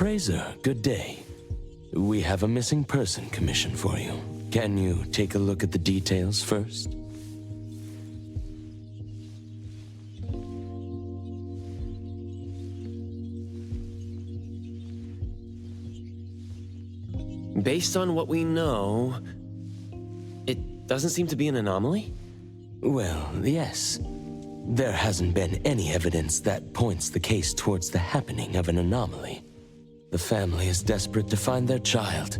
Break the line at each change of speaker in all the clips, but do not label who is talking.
Appraiser, good day. We have a missing person commission for you. Can you take a look at the details first?
Based on what we know, it doesn't seem to be an anomaly?
Well, yes. There hasn't been any evidence that points the case towards the happening of an anomaly. The family is desperate to find their child.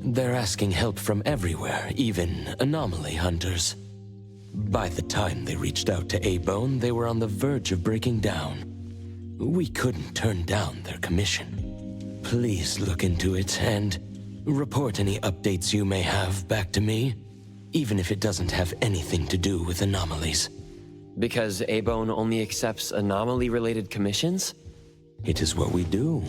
They're asking help from everywhere, even anomaly hunters. By the time they reached out to A-Bone, they were on the verge of breaking down. We couldn't turn down their commission. Please look into it and report any updates you may have back to me, even if it doesn't have anything to do with anomalies.
Because A-Bone only accepts anomaly-related commissions?
It is what we do.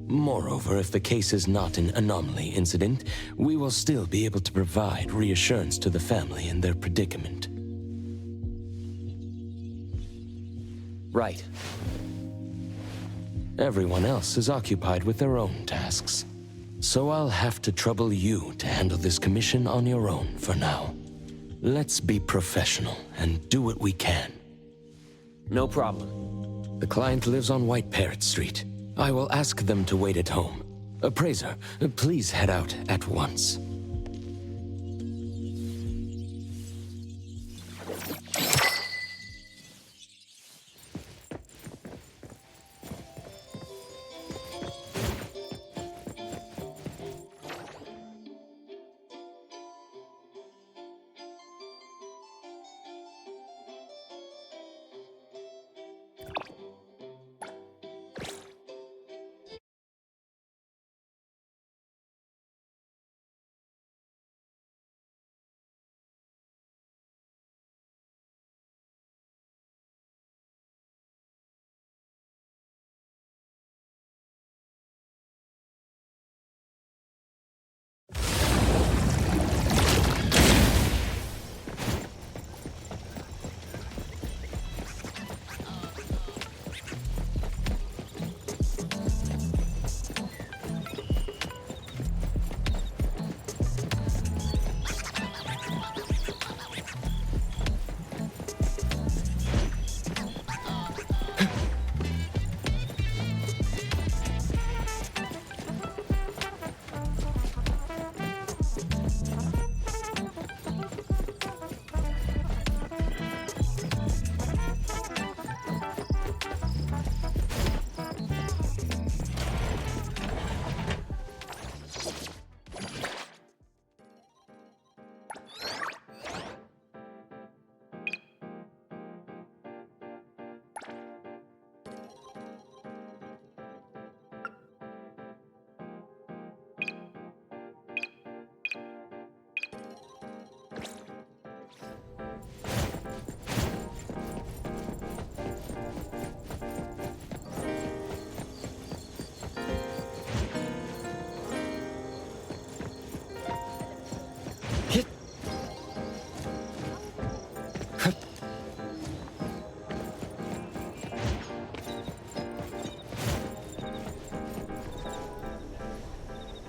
Moreover, if the case is not an anomaly incident, we will still be able to provide reassurance to the family in their predicament.
Right.
Everyone else is occupied with their own tasks. So I'll have to trouble you to handle this commission on your own for now. Let's be professional and do what we can.
No problem.
The client lives on White Parrot Street. I will ask them to wait at home. Appraiser, please head out at once.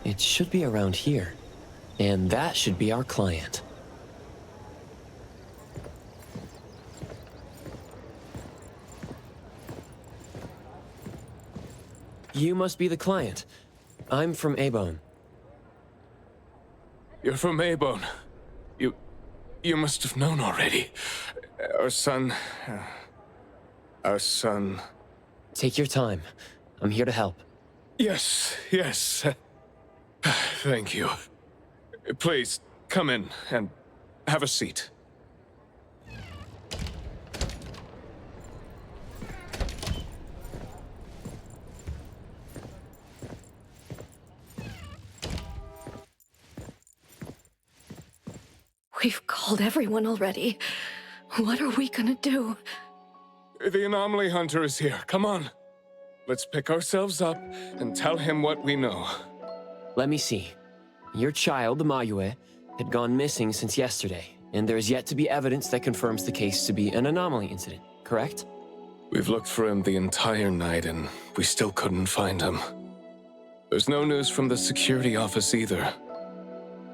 It should be around here. And that should be our client. You must be the client. I'm from A-Bone.
You're from A-Bone. You must have known already. Our son... Our son...
Take your time. I'm here to help.
Yes. Thank you. Please, come in and have a seat.
We've called everyone already. What are we gonna do?
The anomaly hunter is here. Come on. Let's pick ourselves up and tell him what we know.
Let me see. Your child, the Mayue, had gone missing since yesterday, and there's yet to be evidence that confirms the case to be an anomaly incident, correct?
We've looked for him the entire night, and we still couldn't find him. There's no news from the security office either.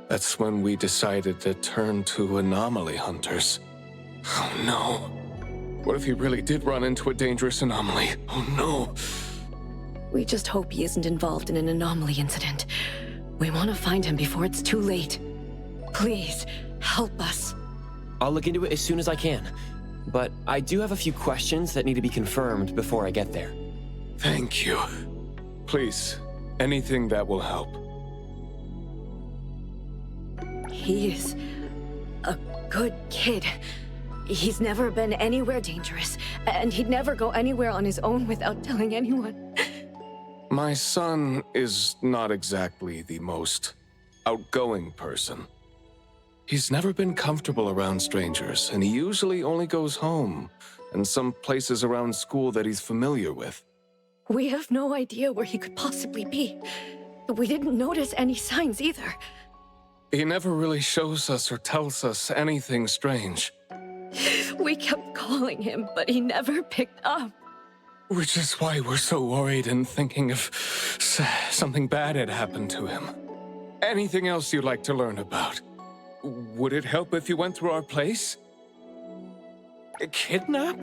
That's when we decided to turn to anomaly hunters. Oh no. What if he really did run into a dangerous anomaly? Oh no.
We just hope he isn't involved in an anomaly incident. We want to find him before it's too late. Please, help us.
I'll look into it as soon as I can. But I do have a few questions that need to be confirmed before I get there.
Thank you. Please, anything that will help.
He is a good kid. He's never been anywhere dangerous, and he'd never go anywhere on his own without telling anyone.
My son is not exactly the most outgoing person. He's never been comfortable around strangers, and he usually only goes home and some places around school that he's familiar with.
We have no idea where he could possibly be. We didn't notice any signs either.
He never really shows us or tells us anything strange.
We kept calling him, but he never picked up.
Which is why we're so worried and thinking if something bad had happened to him. Anything else you'd like to learn about? Would it help if you went through our place? A kidnap?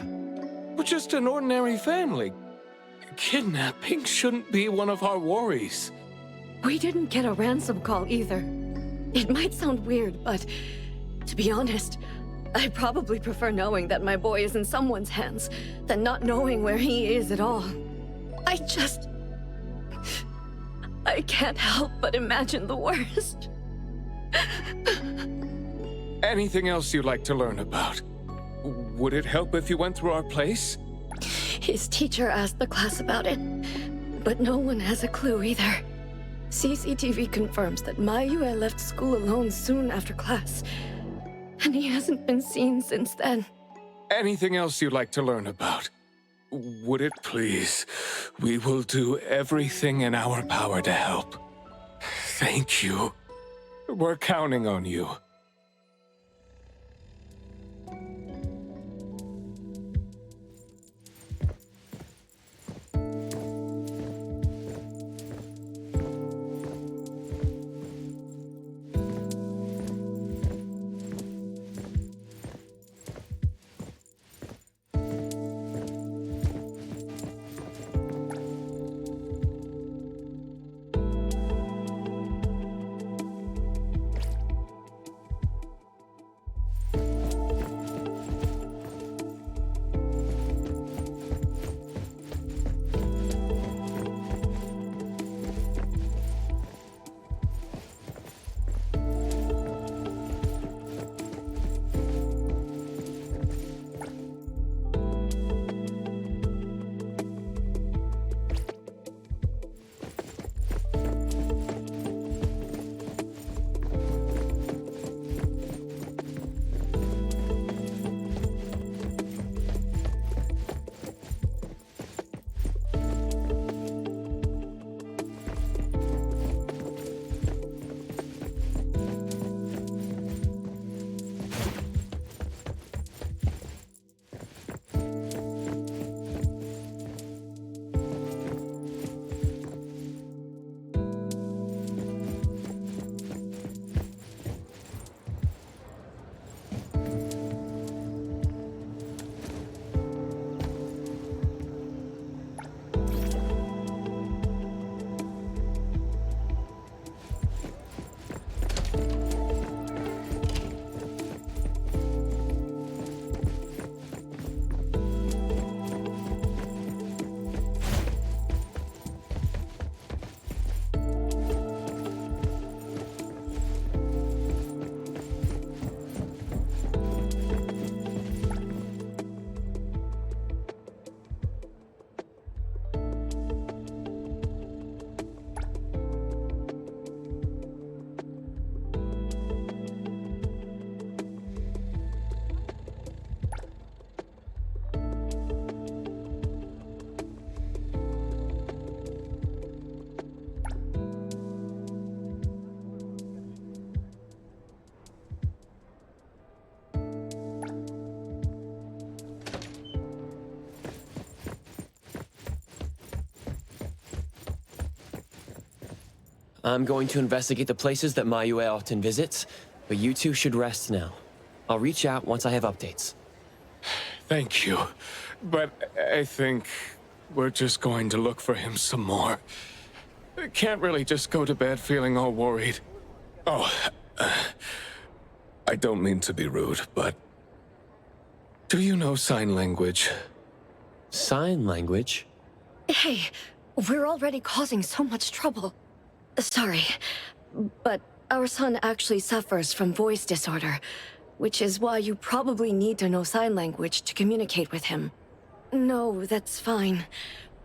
We're just an ordinary family. Kidnapping shouldn't be one of our worries.
We didn't get a ransom call either. It might sound weird, but to be honest, I probably prefer knowing that my boy is in someone's hands than not knowing where he is at all. I can't help but imagine the worst.
Anything else you'd like to learn about? Would it help if you went through our place?
His teacher asked the class about it, but no one has a clue either. CCTV confirms that Mayue left school alone soon after class, and he hasn't been seen since then.
Anything else you'd like to learn about? Would it please? We will do everything in our power to help. Thank you. We're counting on you.
I'm going to investigate the places that Mayue often visits, but you two should rest now. I'll reach out once I have updates.
Thank you. But I think we're just going to look for him some more. I can't really just go to bed feeling all worried. Oh, I don't mean to be rude, but do you know sign language?
Sign language?
Hey, we're already causing so much trouble. Sorry, but our son actually suffers from voice disorder, which is why you probably need to know sign language to communicate with him. No, that's fine.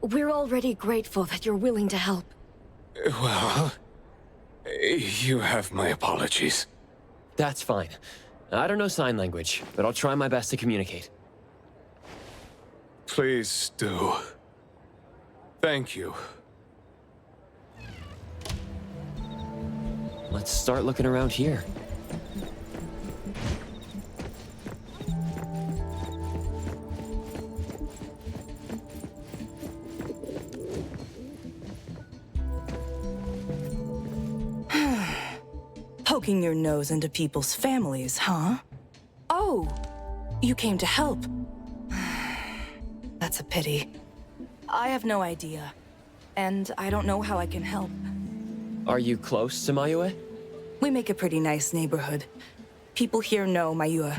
We're already grateful that you're willing to help.
Well, you have my apologies.
That's fine. I don't know sign language, but I'll try my best to communicate.
Please do. Thank you.
Let's start looking around here.
Poking your nose into people's families, huh? Oh, you came to help. That's a pity. I have no idea, and I don't know how I can help.
Are you close to Mayue?
We make a pretty nice neighborhood. People here know Mayue.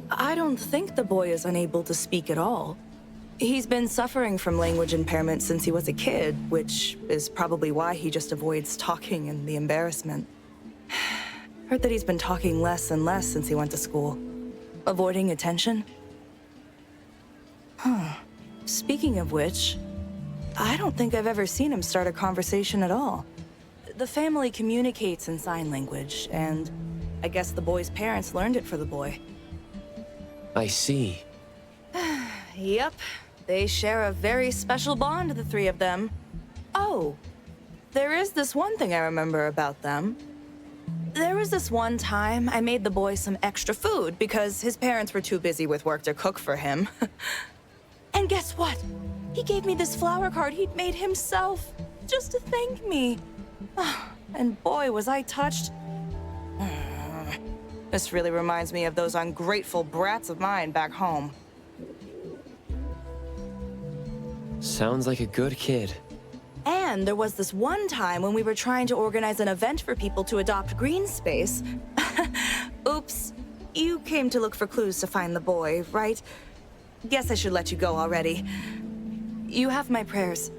I don't think the boy is unable to speak at all. He's been suffering from language impairment since he was a kid, which is probably why he just avoids talking and the embarrassment. Heard that he's been talking less and less since he went to school. Avoiding attention? Huh. Speaking of which, I don't think I've ever seen him start a conversation at all. The family communicates in sign language, and I guess the boy's parents learned it for the boy.
I see.
Yep, they share a very special bond, the three of them. Oh, there is this one thing I remember about them. There was this one time I made the boy some extra food because his parents were too busy with work to cook for him. And guess what? He gave me this flower card he'd made himself, just to thank me. And boy, was I touched. This really reminds me of those ungrateful brats of mine back home.
Sounds like a good kid.
And there was this one time when we were trying to organize an event for people to adopt green space. Oops, you came to look for clues to find the boy, right? Guess I should let you go already. You have my prayers.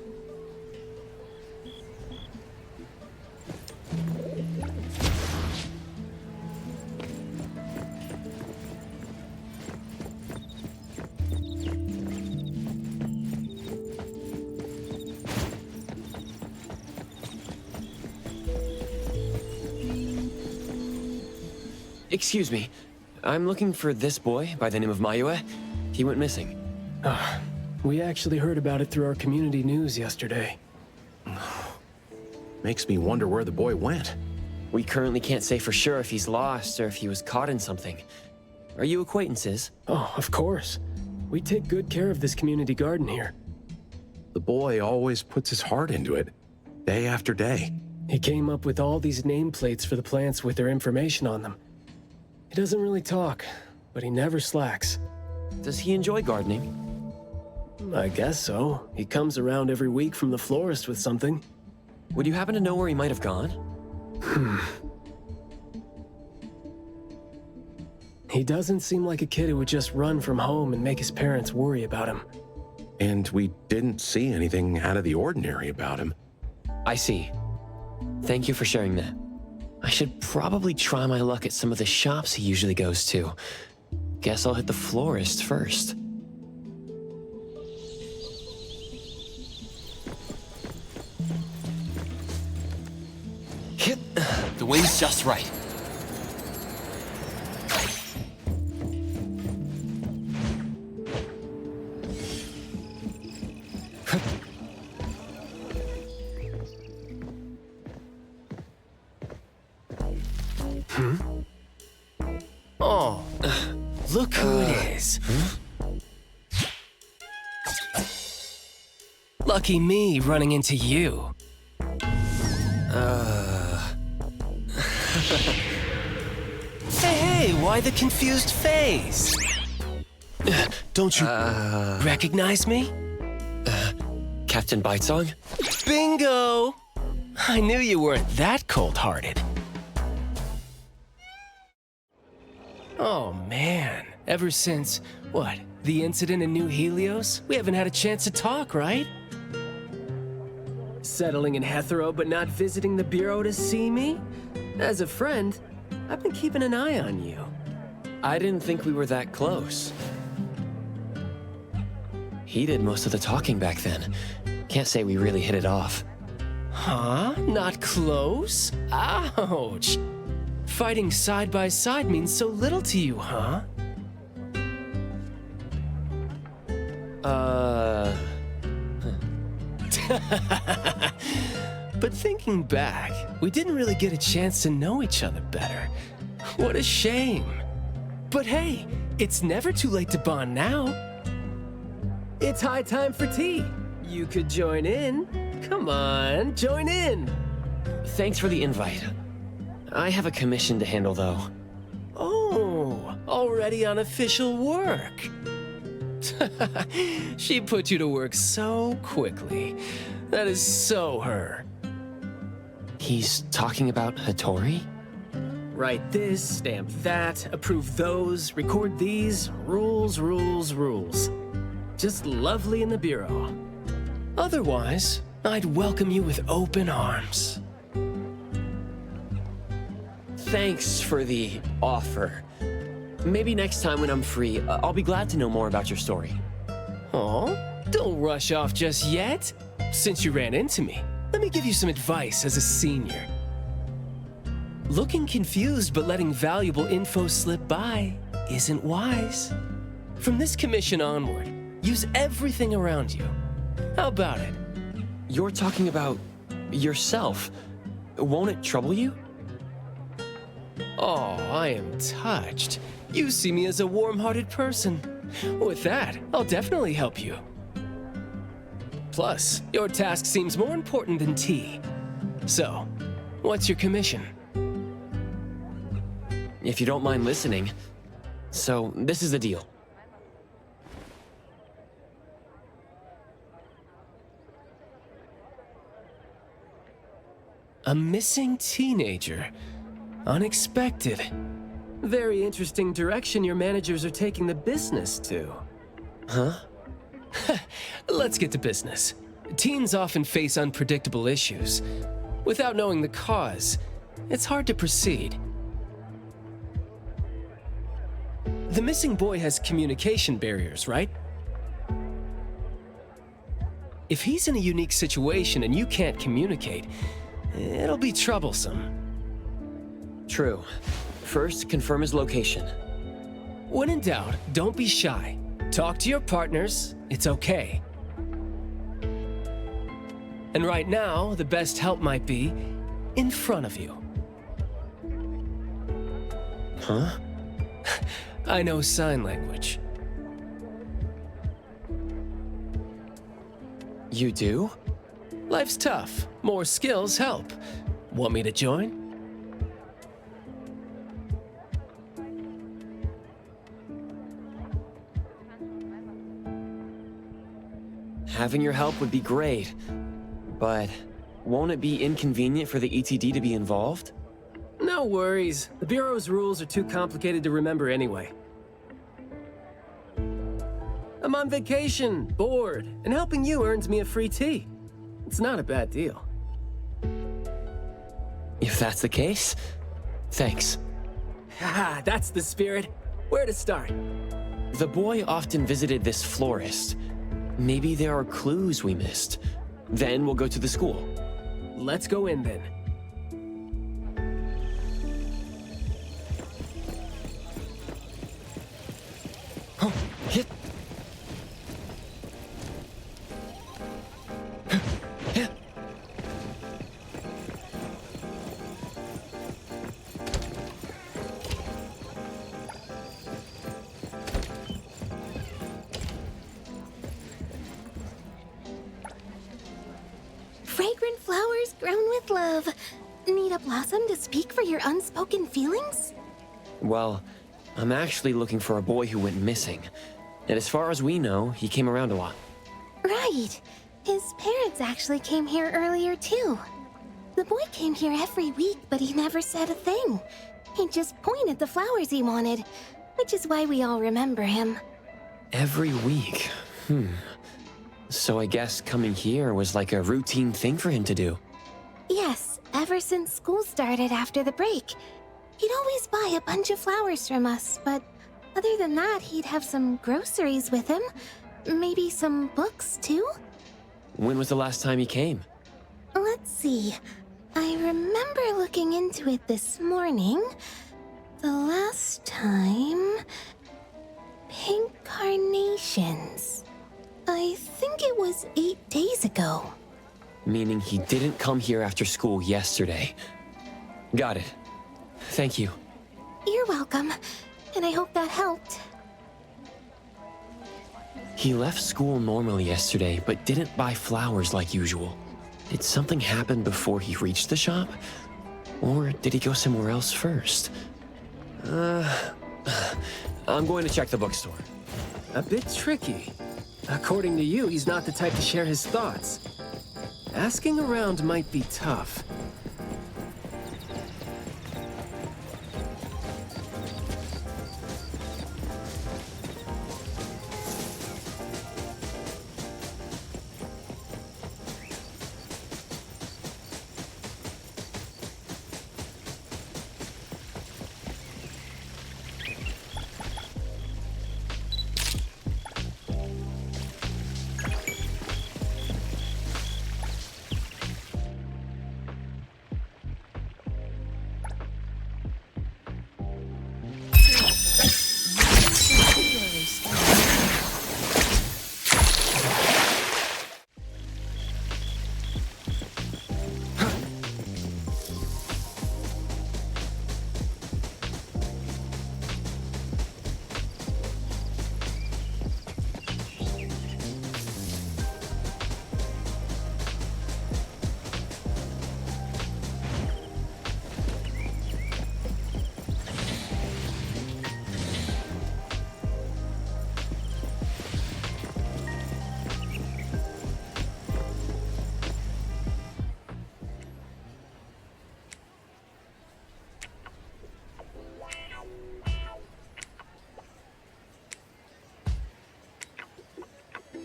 Excuse me. I'm looking for this boy by the name of Mayue. He went missing.
We actually heard about it through our community news yesterday.
Makes me wonder where the boy went.
We currently can't say for sure if he's lost or if he was caught in something. Are you acquaintances?
Oh, of course. We take good care of this community garden here.
The boy always puts his heart into it, day after day.
He came up with all these nameplates for the plants with their information on them. He doesn't really talk, but he never slacks.
Does he enjoy gardening?
I guess so. He comes around every week from the florist with something.
Would you happen to know where he might have gone?
He doesn't seem like a kid who would just run from home and make his parents worry about him.
And we didn't see anything out of the ordinary about him.
I see. Thank you for sharing that. I should probably try my luck at some of the shops he usually goes to. Guess I'll hit the florist first. The wind's just right. Oh, look who it is.
Lucky me running into you. Hey, why the confused face? Don't you recognize me?
Captain Bitesong?
Bingo! I knew you weren't that cold-hearted. Oh man, ever since, what, the incident in New Helios? We haven't had a chance to talk, right? Settling in Hetero but not visiting the Bureau to see me? As a friend, I've been keeping an eye on you.
I didn't think we were that close. He did most of the talking back then. Can't say we really hit it off.
Huh? Not close? Ouch! Fighting side by side means so little to you, huh? But thinking back, we didn't really get a chance to know each other better. What a shame. But hey, it's never too late to bond now. It's high time for tea. You could join in. Come on, join in.
Thanks for the invite. I have a commission to handle, though.
Oh, already on official work. She put you to work so quickly. That is so her.
He's talking about Hattori?
Write this, stamp that, approve those, record these, rules, rules, rules. Just lovely in the Bureau. Otherwise, I'd welcome you with open arms.
Thanks for the offer. Maybe next time when I'm free, I'll be glad to know more about your story.
Oh, don't rush off just yet. Since you ran into me, let me give you some advice as a senior. Looking confused but letting valuable info slip by isn't wise. From this commission onward, use everything around you. How about it?
You're talking about yourself. Won't it trouble you?
Oh, I am touched. You see me as a warm-hearted person. With that, I'll definitely help you. Plus, your task seems more important than tea. So, what's your commission?
If you don't mind listening. So, this is the deal.
A missing teenager. Unexpected. Very interesting direction your managers are taking the business to.
Huh?
Let's get to business. Teens often face unpredictable issues. Without knowing the cause, it's hard to proceed. The missing boy has communication barriers, right? If he's in a unique situation and you can't communicate, it'll be troublesome.
True. First, confirm his location.
When in doubt, don't be shy. Talk to your partners, it's okay. And right now, the best help might be in front of you.
Huh?
I know sign language.
You do?
Life's tough. More skills help. Want me to join?
Having your help would be great, but won't it be inconvenient for the ETD to be involved?
No worries. The Bureau's rules are too complicated to remember anyway. I'm on vacation, bored, and helping you earns me a free tea. It's not a bad deal.
If that's the case, thanks.
Haha, that's the spirit. Where to start?
The boy often visited this florist. Maybe there are clues we missed. Then we'll go to the school.
Let's go in then.
Oh, hit.
fragrant flowers grown with love. Need a blossom to speak for your unspoken feelings?
Well, I'm actually looking for a boy who went missing. And as far as we know, he came around a lot.
Right. His parents actually came here earlier, too. The boy came here every week, but he never said a thing. He just pointed the flowers he wanted, which is why we all remember him.
Every week? So I guess coming here was like a routine thing for him to do.
Yes, ever since school started after the break. He'd always buy a bunch of flowers from us, but other than that, he'd have some groceries with him. Maybe some books, too?
When was the last time he came?
Let's see. I remember looking into it this morning. The last time... Pink carnations. I think it was 8 days ago.
Meaning he didn't come here after school yesterday. Got it. Thank you.
You're welcome, and I hope that helped.
He left school normally yesterday, but didn't buy flowers like usual. Did something happen before he reached the shop? Or did he go somewhere else first? I'm going to check the bookstore.
A bit tricky. According to you, he's not the type to share his thoughts. Asking around might be tough.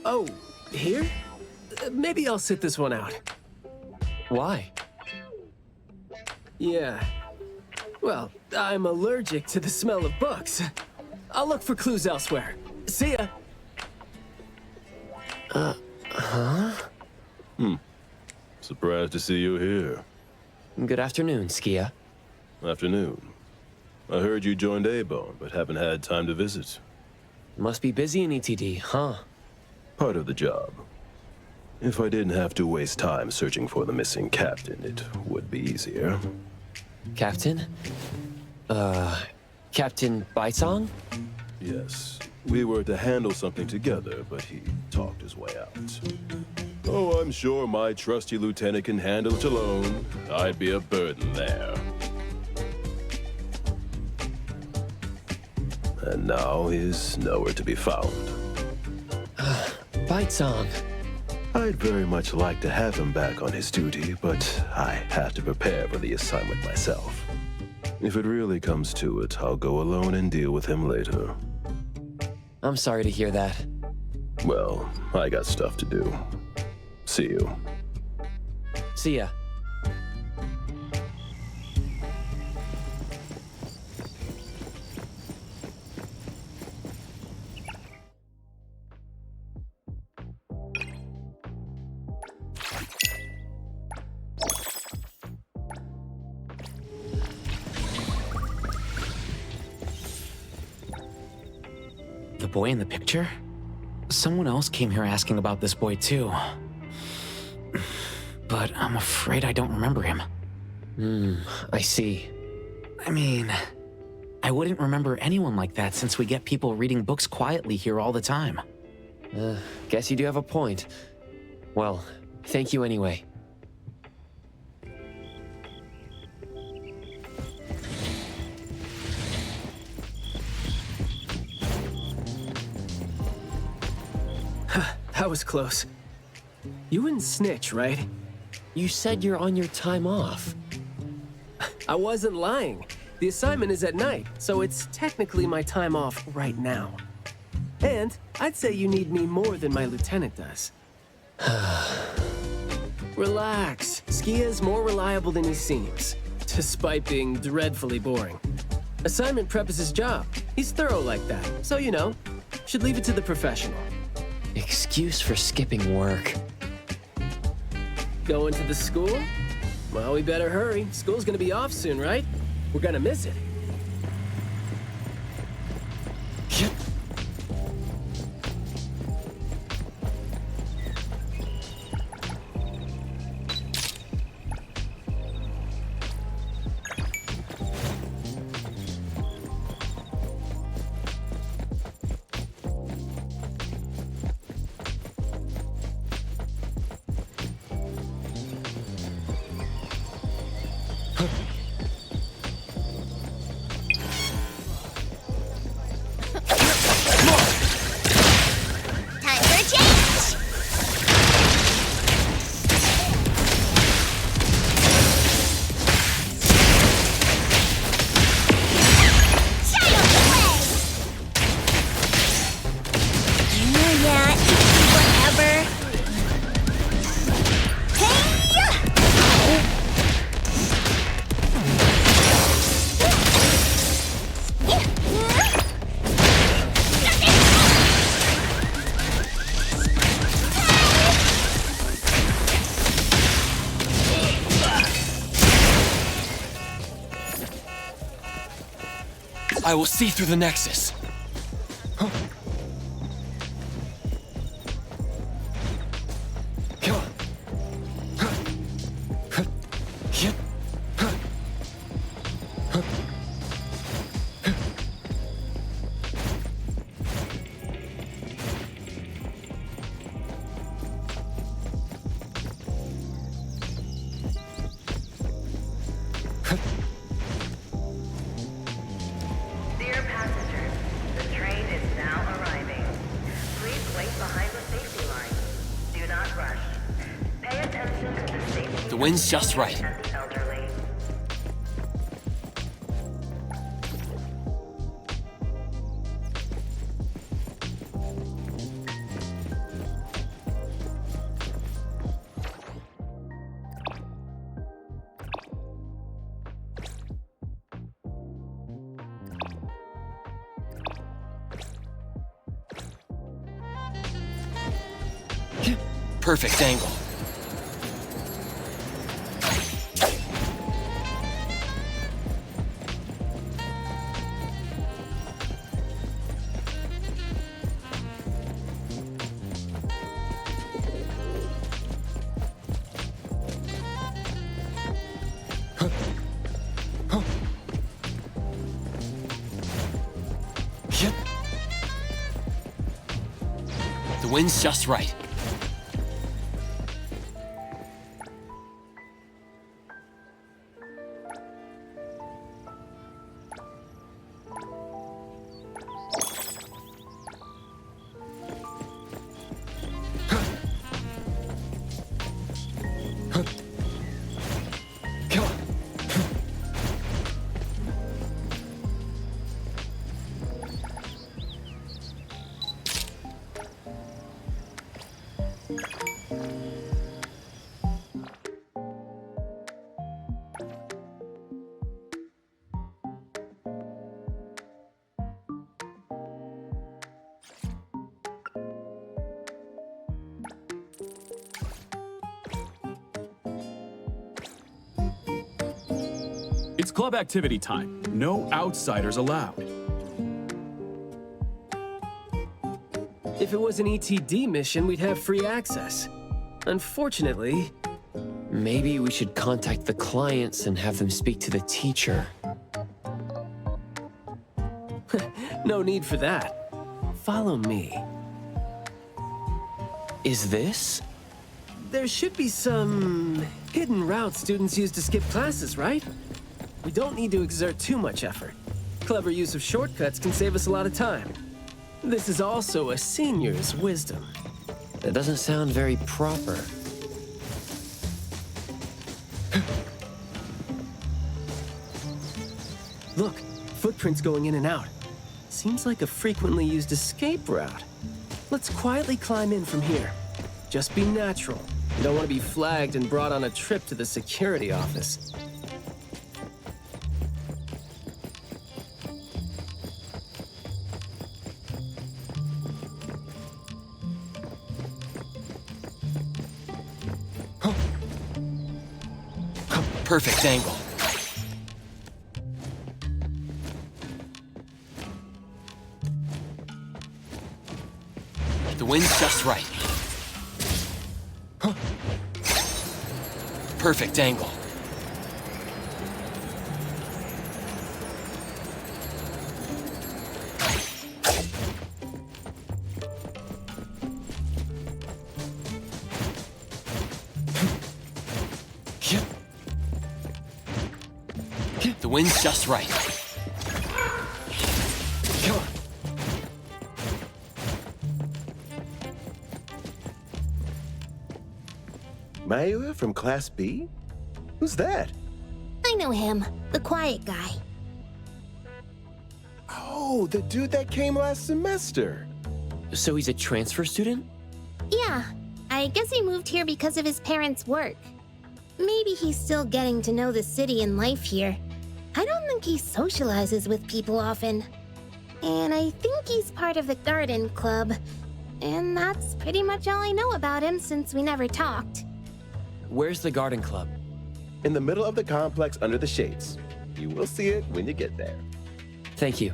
Oh, here? Maybe I'll sit this one out.
Why?
Yeah. Well, I'm allergic to the smell of books. I'll look for clues elsewhere. See ya!
Surprised to see you here.
Good afternoon, Skia.
Afternoon. I heard you joined A-Bone, but haven't had time to visit.
Must be busy in ETD, huh?
Part of the job. If I didn't have to waste time searching for the missing captain, it would be easier.
Captain? Captain Baisong?
Yes. We were to handle something together, but he talked his way out. Oh, I'm sure my trusty lieutenant can handle it alone. I'd be a burden there. And now he's nowhere to be found.
Baisong.
I'd very much like to have him back on his duty, but I have to prepare for the assignment myself. If it really comes to it, I'll go alone and deal with him later.
I'm sorry to hear that.
Well, I got stuff to do. See you.
See ya.
The boy in the picture? Someone else came here asking about this boy too. But I'm afraid I don't remember him.
I see.
I mean, I wouldn't remember anyone like that since we get people reading books quietly here all the time.
Guess you do have a point. Well, thank you anyway.
That was close. You wouldn't snitch, right?
You said you're on your time off.
I wasn't lying. The assignment is at night, so it's technically my time off right now. And I'd say you need me more than my lieutenant does. Relax. Skia's more reliable than he seems, despite being dreadfully boring. Assignment prep is his job. He's thorough like that, so you know, should leave it to the professional.
Excuse for skipping work.
Going to the school? Well, we better hurry. School's gonna be off soon, right? We're gonna miss it.
Time for a change! Child away! Yeah, whatever.
I will see through the Nexus.
Dear passengers, the train is now arriving. Please wait behind the safety line. Do not rush. Pay attention to the safety.
The wind's just right.
And the elderly.
Perfect angle. The wind's just right.
It's club activity time. No outsiders allowed.
If it was an ETD mission, we'd have free access. Unfortunately,
Maybe we should contact the clients and have them speak to the teacher.
no need for that. Follow me.
Is this?
There should be some hidden routes students use to skip classes, right? We don't need to exert too much effort. Clever use of shortcuts can save us a lot of time. This is also a senior's wisdom.
That doesn't sound very proper.
Look, footprints going in and out. Seems like a frequently used escape route. Let's quietly climb in from here. Just be natural. You don't want to be flagged and brought on a trip to the security office.
Perfect angle. The wind's just right. Perfect angle. The wind's just right.
Come on.
Mayua from Class B? Who's that?
I know him, the quiet guy.
Oh, the dude that came last semester.
So he's a transfer student?
Yeah, I guess he moved here because of his parents' work. Maybe he's still getting to know the city and life here. I don't think he socializes with people often. And I think he's part of the garden club. And that's pretty much all I know about him since we never talked.
Where's the garden club?
In the middle of the complex under the shades. You will see it when you get there.
Thank you.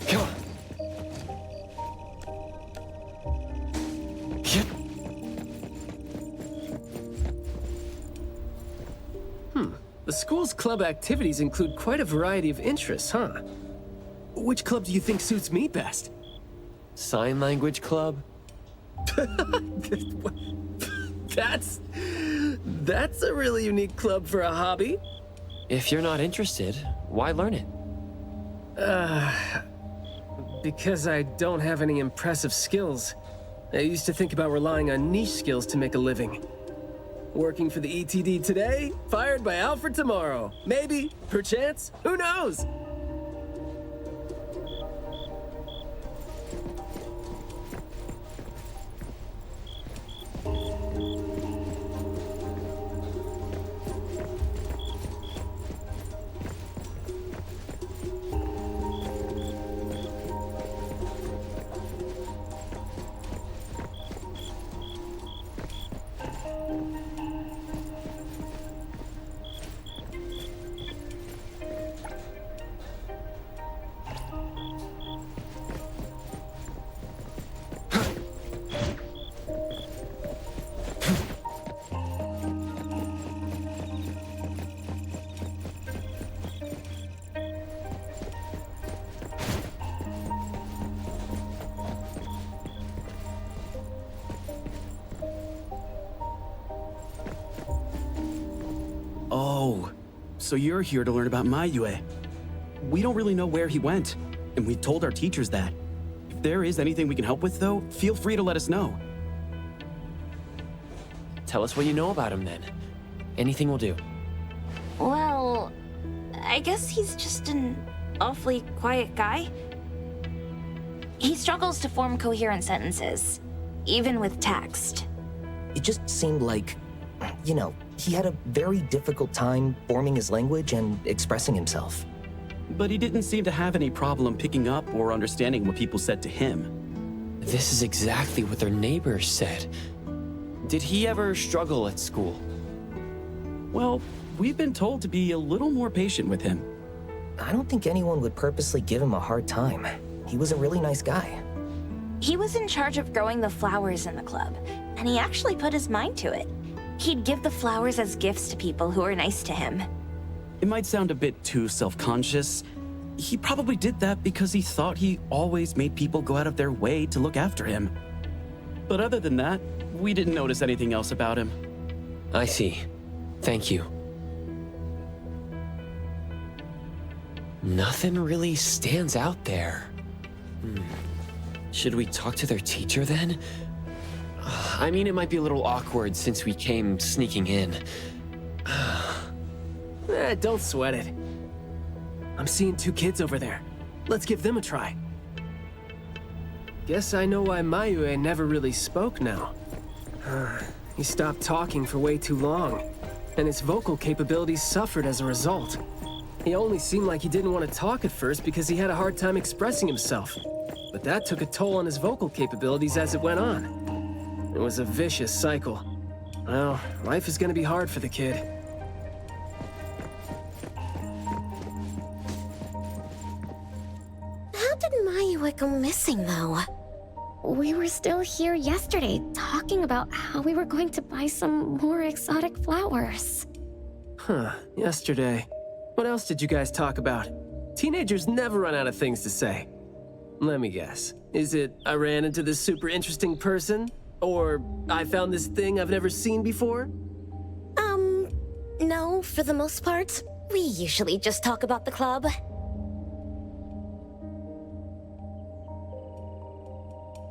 Come on. Come on. The school's club activities include quite a variety of interests, huh? Which club do you think suits me best?
Sign language club?
That's a really unique club for a hobby.
If you're not interested, why learn it?
Because I don't have any impressive skills. I used to think about relying on niche skills to make a living. Working for the ETD today, fired by Alfred tomorrow. Maybe, perchance, who knows?
Oh, so you're here to learn about Mayue. We don't really know where he went, and we told our teachers that. If there is anything we can help with, though, feel free to let us know.
Tell us what you know about him then. Anything will do.
Well, I guess he's just an awfully quiet guy. He struggles to form coherent sentences, even with text.
It just seemed like, he had a very difficult time forming his language and expressing himself.
But he didn't seem to have any problem picking up or understanding what people said to him.
This is exactly what their neighbors said. Did he ever struggle at school?
Well, we've been told to be a little more patient with him.
I don't think anyone would purposely give him a hard time. He was a really nice guy.
He was in charge of growing the flowers in the club, and he actually put his mind to it. He'd give the flowers as gifts to people who were nice to him.
It might sound a bit too self-conscious. He probably did that because he thought he always made people go out of their way to look after him. But other than that, we didn't notice anything else about him.
I see. Thank you. Nothing really stands out there. Should we talk to their teacher then? I mean, it might be a little awkward since we came sneaking in.
Don't sweat it. I'm seeing 2 kids over there. Let's give them a try. Guess I know why Mayue never really spoke now. He stopped talking for way too long, and his vocal capabilities suffered as a result. He only seemed like he didn't want to talk at first because he had a hard time expressing himself. But that took a toll on his vocal capabilities as it went on. It was a vicious cycle. Well, life is gonna be hard for the kid.
How did Mayue go missing, though? We were still here yesterday, talking about how we were going to buy some more exotic flowers.
Yesterday. What else did you guys talk about? Teenagers never run out of things to say. Let me guess. Is it I ran into this super interesting person? Or I found this thing I've never seen before?
No, for the most part. We usually just talk about the club.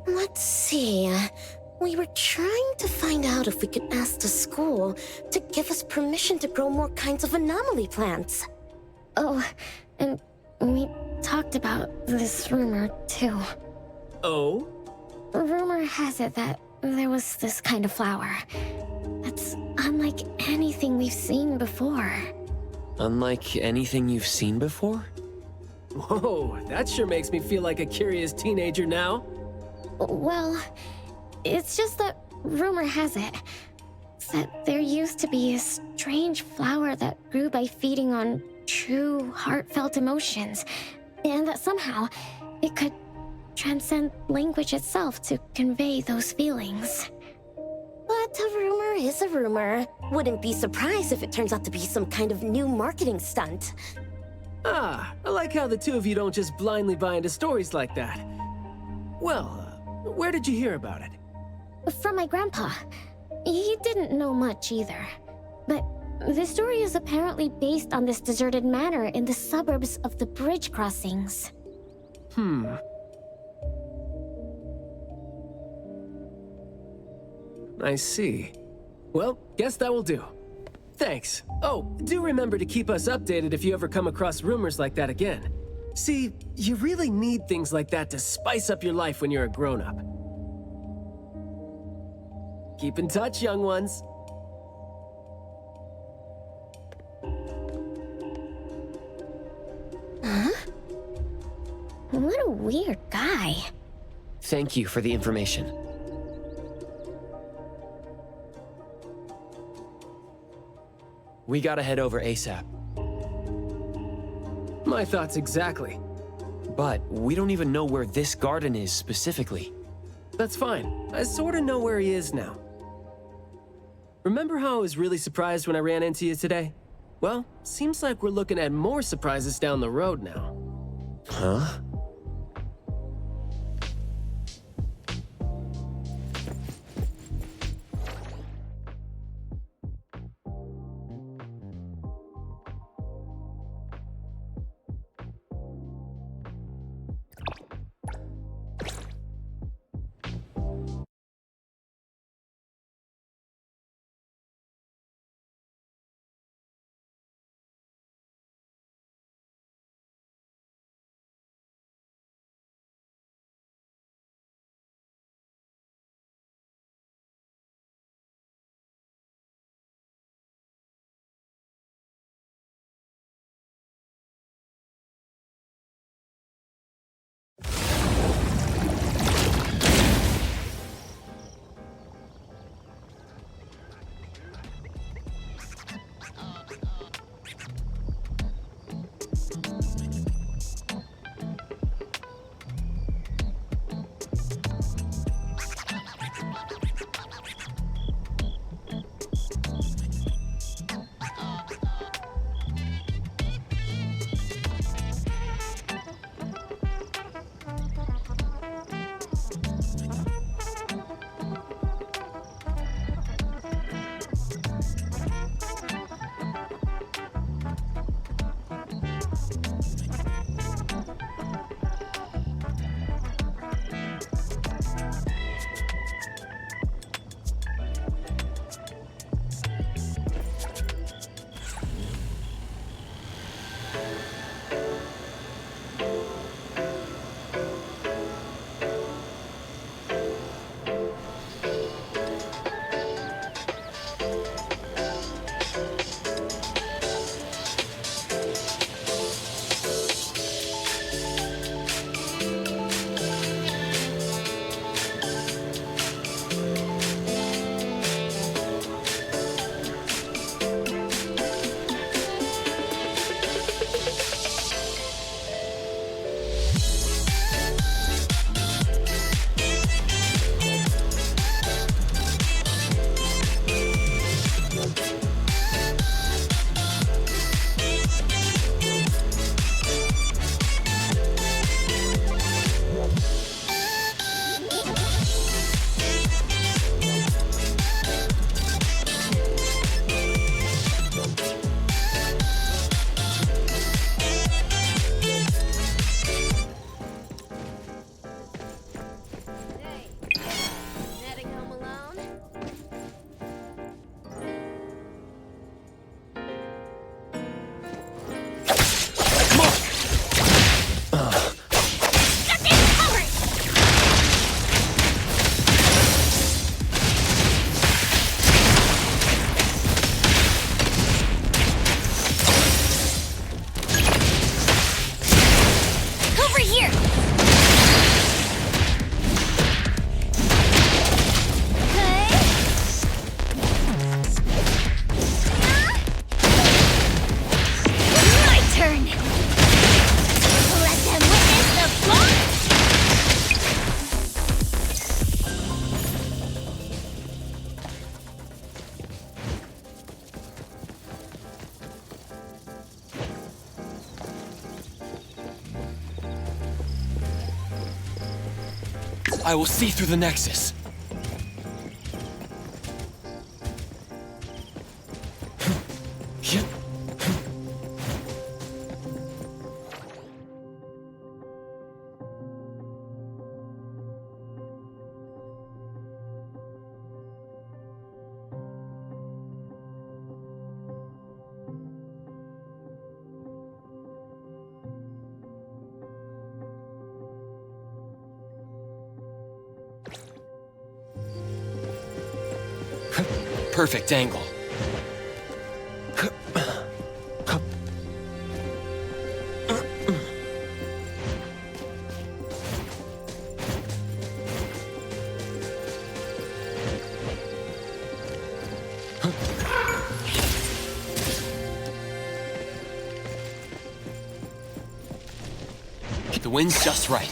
Let's see. We were trying to find out if we could ask the school to give us permission to grow more kinds of anomaly plants. Oh, and we talked about this rumor, too.
Oh?
Rumor has it that there was this kind of flower that's unlike anything we've seen before.
Unlike anything you've seen before?
Whoa, that sure makes me feel like a curious teenager now.
Well, it's just that rumor has it that there used to be a strange flower that grew by feeding on true, heartfelt emotions, and that somehow it could transcend language itself to convey those feelings. But a rumor is a rumor. Wouldn't be surprised if it turns out to be some kind of new marketing stunt.
I like how the 2 of you don't just blindly buy into stories like that. Well, where did you hear about it?
From my grandpa. He didn't know much either. But the story is apparently based on this deserted manor in the suburbs of the bridge crossings.
I see. Well, guess that will do. Thanks. Oh, do remember to keep us updated if you ever come across rumors like that again. See, you really need things like that to spice up your life when you're a grown-up. Keep in touch, young ones.
Huh? What a weird guy.
Thank you for the information. We gotta head over ASAP.
My thoughts exactly.
But we don't even know where this garden is specifically.
That's fine. I sorta know where he is now. Remember how I was really surprised when I ran into you today? Well, seems like we're looking at more surprises down the road now.
Huh?
I will see through the Nexus. Perfect angle. The wind's just right.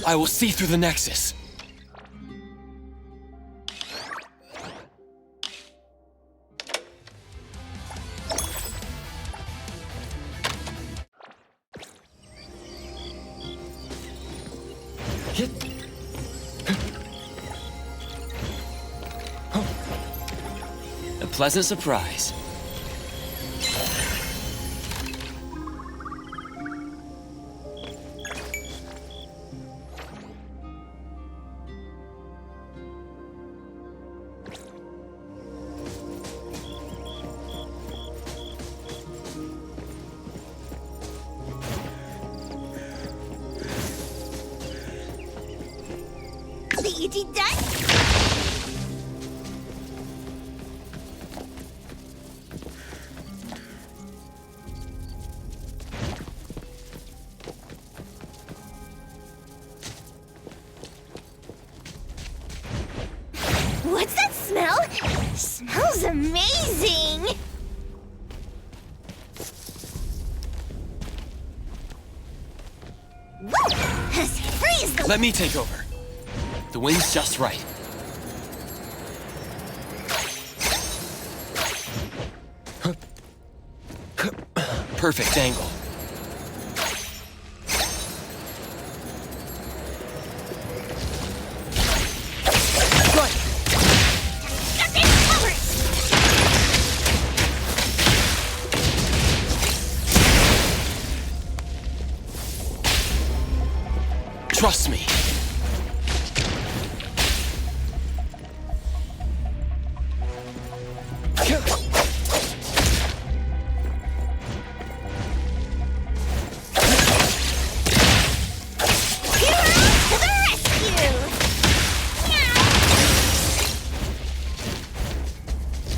I will see through the Nexus. A pleasant surprise.
What's that smell? Smells amazing! Freeze them!
Let me take over. The wind's just right. Perfect angle. Trust me.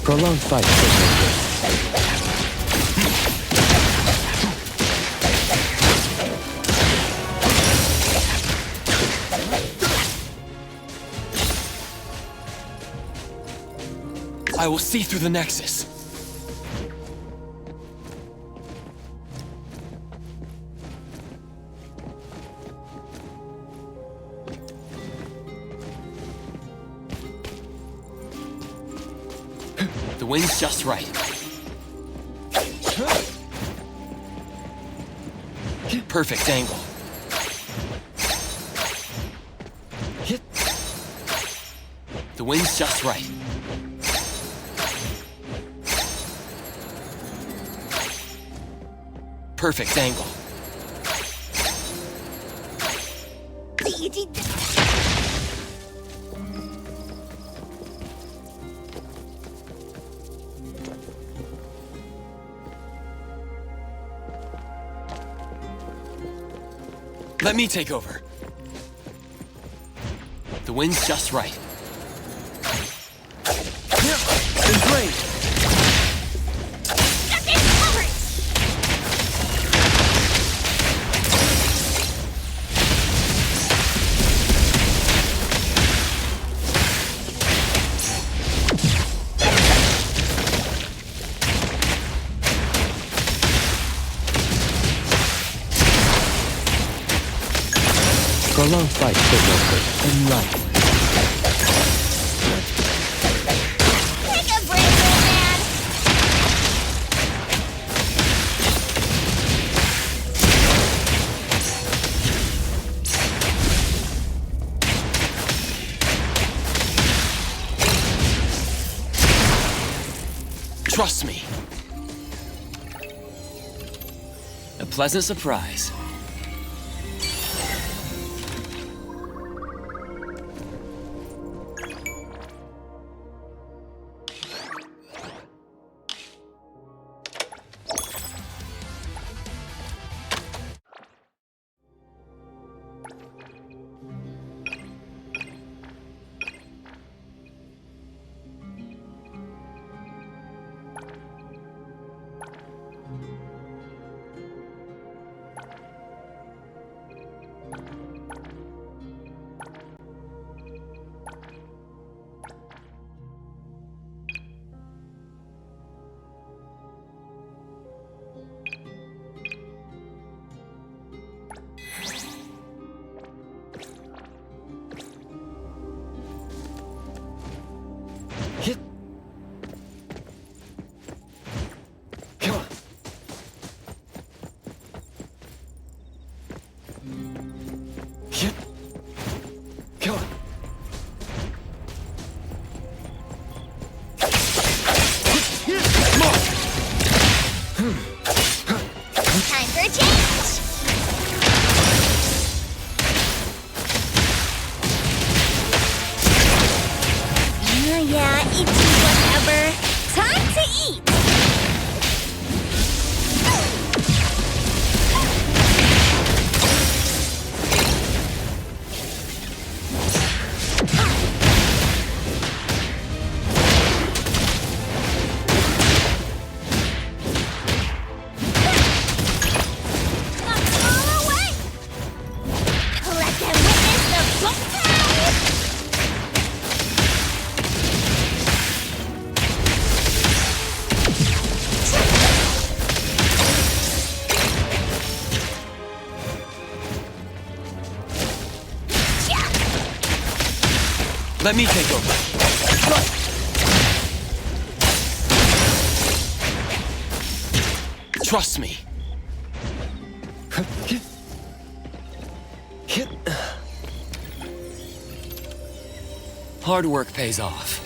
Prolonged fight. I will see through the Nexus. The wind's just right.
Perfect angle. Hit. The wind's just right. Perfect angle. Let me take over. The wind's just right. Been great.
Prolonged fight could no good in life.
Take a break, old man!
Trust me. A pleasant surprise. Hit. Come on. Hit. Come on.
Time for a change! Yeah, eat whatever. Time to eat!
Let me take over. Trust me. Hard work pays off.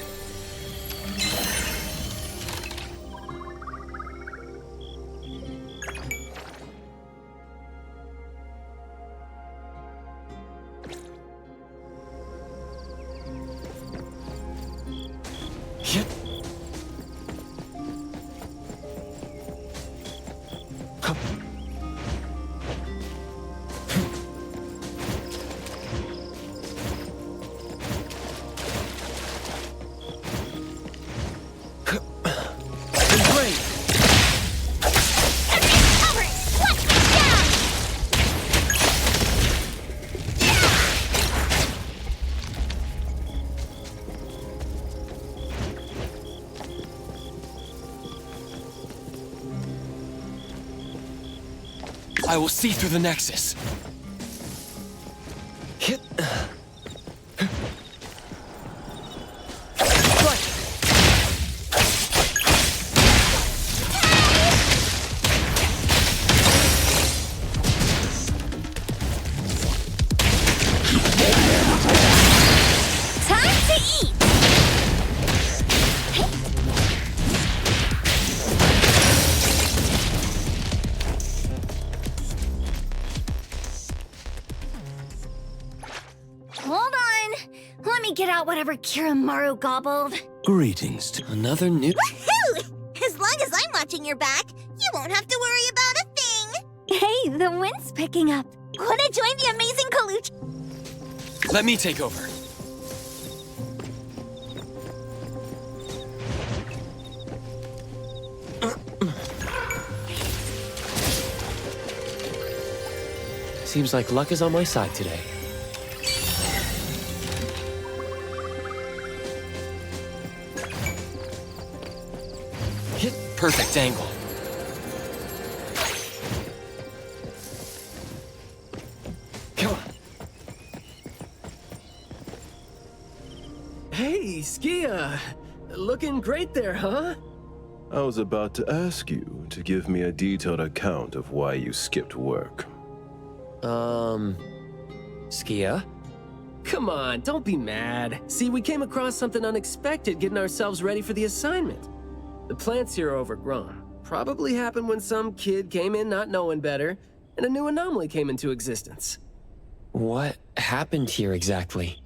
I will see through the Nexus. Hit.
whatever Kiramaru gobbled.
Greetings to
Another new...
Woohoo! As long as I'm watching your back, you won't have to worry about a thing. Hey, the wind's picking up. Wanna join the amazing Kaluch?
Let me take over. Seems like luck is on my side today. Hit perfect angle. Come on.
Hey, Skia. Looking great there, huh?
I was about to ask you to give me a detailed account of why you skipped work.
Skia?
Come on, don't be mad. See, we came across something unexpected getting ourselves ready for the assignment. The plants here are overgrown. Probably happened when some kid came in not knowing better, and a new anomaly came into existence.
What happened here exactly?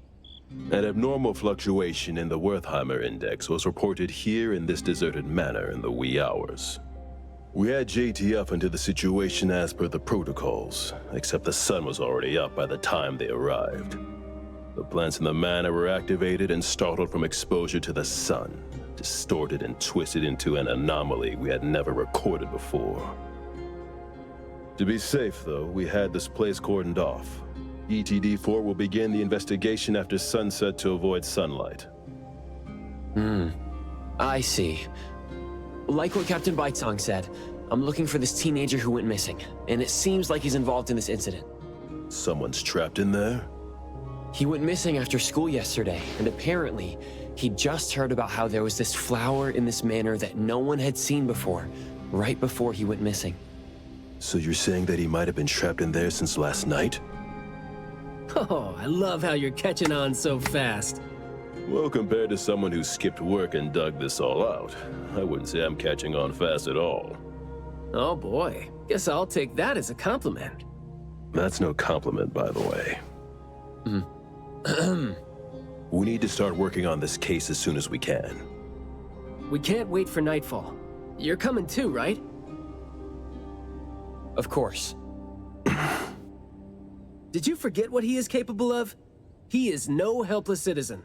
An abnormal fluctuation in the Wertheimer index was reported here in this deserted manor in the wee hours. We had JTF into the situation as per the protocols, except the sun was already up by the time they arrived. The plants in the manor were activated and startled from exposure to the sun, distorted and twisted into an anomaly we had never recorded before. To be safe, though, we had this place cordoned off. ETD-4 will begin the investigation after sunset to avoid sunlight.
I see. Like what Captain Baitong said, I'm looking for this teenager who went missing, and it seems like he's involved in this incident.
Someone's trapped in there?
He went missing after school yesterday, and apparently, he just heard about how there was this flower in this manor that no one had seen before, right before he went missing.
So you're saying that he might have been trapped in there since last night?
Oh, I love how you're catching on so fast.
Well, compared to someone who skipped work and dug this all out, I wouldn't say I'm catching on fast at all.
Oh boy, guess I'll take that as a compliment.
That's no compliment, by the way. We need to start working on this case as soon as we can.
We can't wait for nightfall. You're coming too, right?
Of course.
Did you forget what he is capable of? He is no helpless citizen.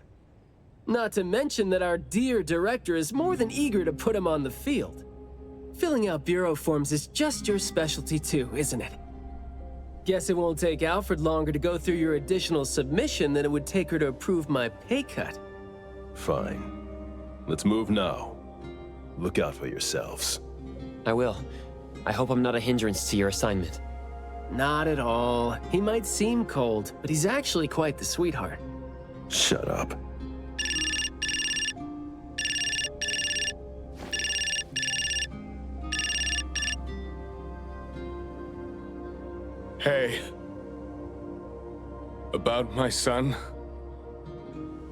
Not to mention that our dear director is more than eager to put him on the field. Filling out bureau forms is just your specialty too, isn't it? Guess it won't take Alfred longer to go through your additional submission than it would take her to approve my pay cut.
Fine. Let's move now. Look out for yourselves.
I will. I hope I'm not a hindrance to your assignment.
Not at all. He might seem cold, but he's actually quite the sweetheart.
Shut up.
Hey. About my son?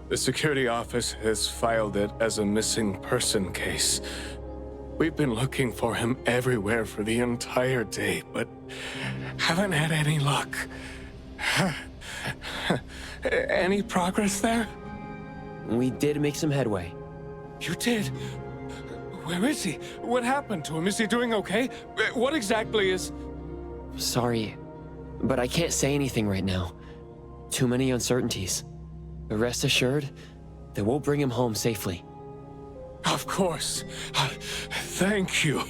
The security office has filed it as a missing person case. We've been looking for him everywhere for the entire day, but haven't had any luck. Any progress there?
We did make some headway.
You did? Where is he? What happened to him? Is he doing okay? What exactly is...
Sorry, but I can't say anything right now. Too many uncertainties. But rest assured that we'll bring him home safely.
Of course. Thank you.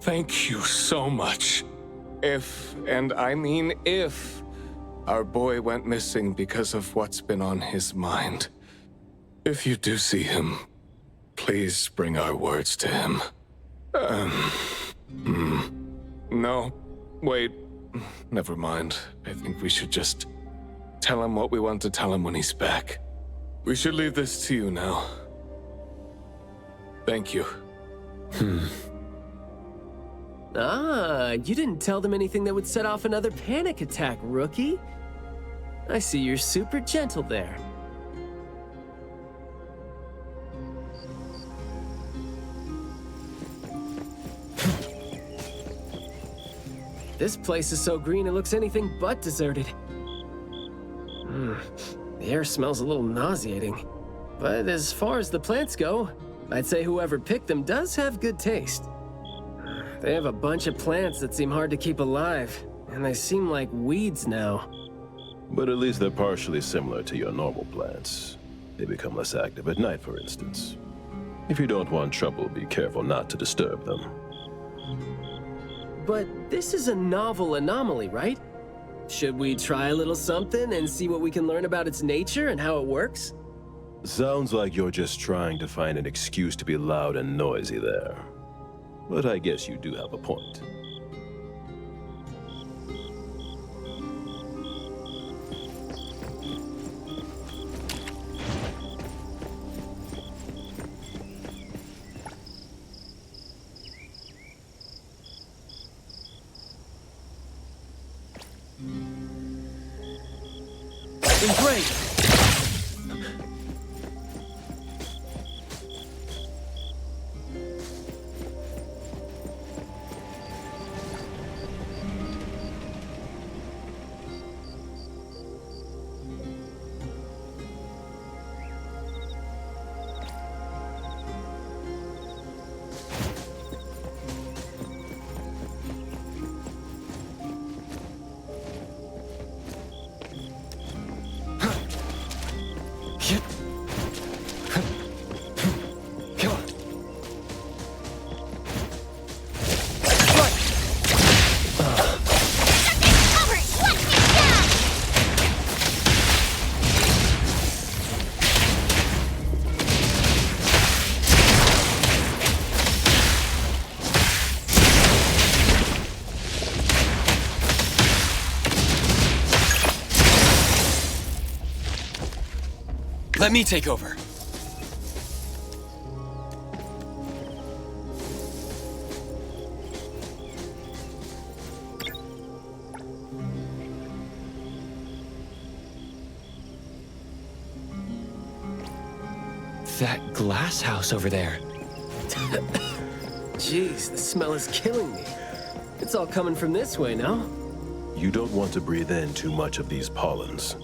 Thank you so much. If, and I mean if, our boy went missing because of what's been on his mind, if you do see him, please bring our words to him. No, wait, never mind. I think we should just tell him what we want to tell him when he's back. We should leave this to you now. Thank you.
Ah, you didn't tell them anything that would set off another panic attack, rookie. I see you're super gentle there. This place is so green it looks anything but deserted. The air smells a little nauseating. But as far as the plants go, I'd say whoever picked them does have good taste. They have a bunch of plants that seem hard to keep alive, and they seem like weeds now.
But at least they're partially similar to your normal plants. They become less active at night, for instance. If you don't want trouble, be careful not to disturb them.
But this is a novel anomaly, right? Should we try a little something and see what we can learn about its nature and how it works?
Sounds like you're just trying to find an excuse to be loud and noisy there. But I guess you do have a point.
Great!
Let me take over. That glass house over there.
Jeez, the smell is killing me. It's all coming from this way, no?
You don't want to breathe in too much of these pollens.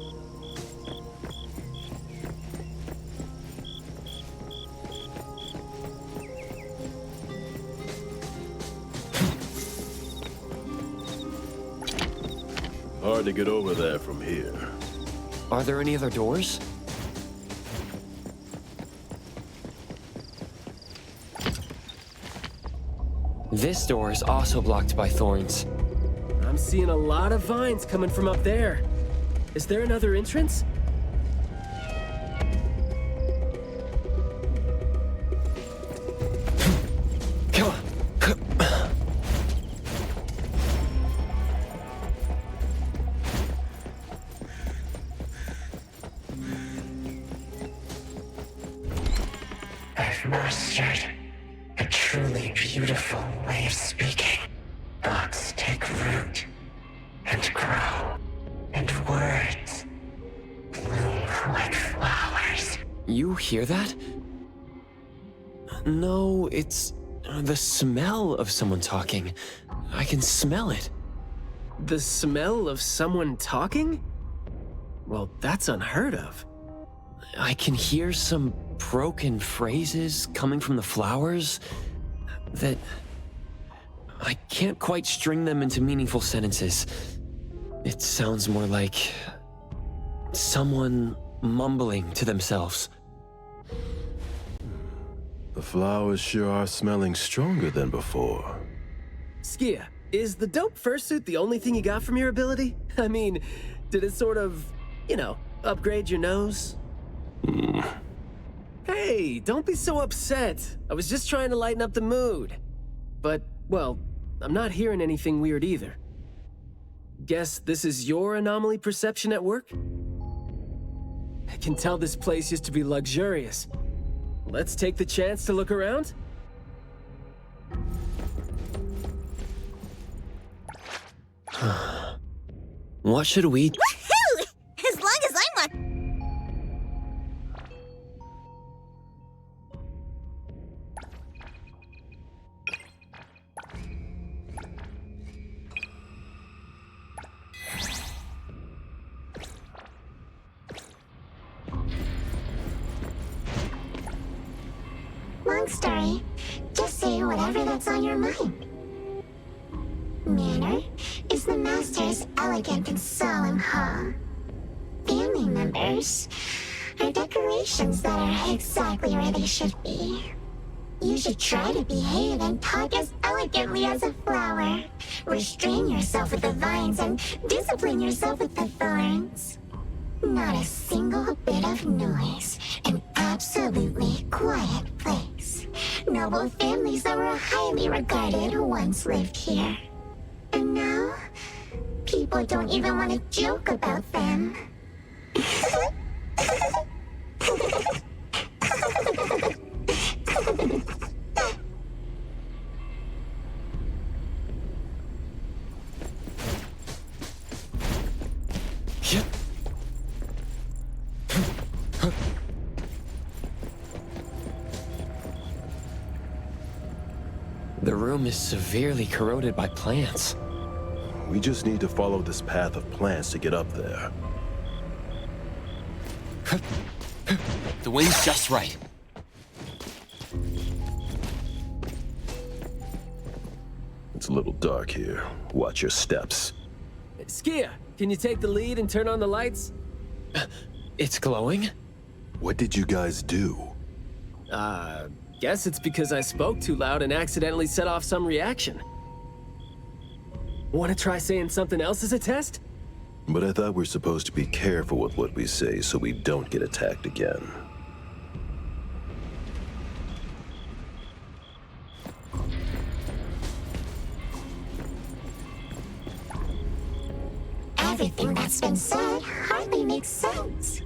Hard to get over there from here.
Are there any other doors? This door is also blocked by thorns.
I'm seeing a lot of vines coming from up there. Is there another entrance?
I've mastered a truly beautiful way of speaking. Thoughts take root and grow, and words bloom like flowers.
You hear that? No, it's the smell of someone talking. I can smell it.
The smell of someone talking? Well, that's unheard of.
I can hear some broken phrases coming from the flowers that I can't quite string them into meaningful sentences. It sounds more like someone mumbling to themselves.
The flowers sure are smelling stronger than before.
Skia, is the dope fursuit the only thing you got from your ability? I mean, did it sort of, upgrade your nose? Hey, don't be so upset. I was just trying to lighten up the mood. But, well, I'm not hearing anything weird either. Guess this is your anomaly perception at work? I can tell this place used to be luxurious. Let's take the chance to look around?
What should we...
Woohoo! As long as I'm not...
long story. Just say whatever that's on your mind. Manner is the master's elegant and solemn hall. Family members are decorations that are exactly where they should be. You should try to behave and talk as elegantly as a flower. Restrain yourself with the vines and discipline yourself with the thorns. Not a single bit of noise. An absolutely quiet place. Noble families that were highly regarded once lived here. And now, people don't even want to joke about them.
The room is severely corroded by plants.
We just need to follow this path of plants to get up there.
The wind's just right.
It's a little dark here. Watch your steps.
Skia, can you take the lead and turn on the lights?
It's glowing?
What did you guys do?
Guess it's because I spoke too loud and accidentally set off some reaction. Want to try saying something else as a test?
But I thought we're supposed to be careful with what we say so we don't get attacked again.
Everything that's been said hardly makes sense.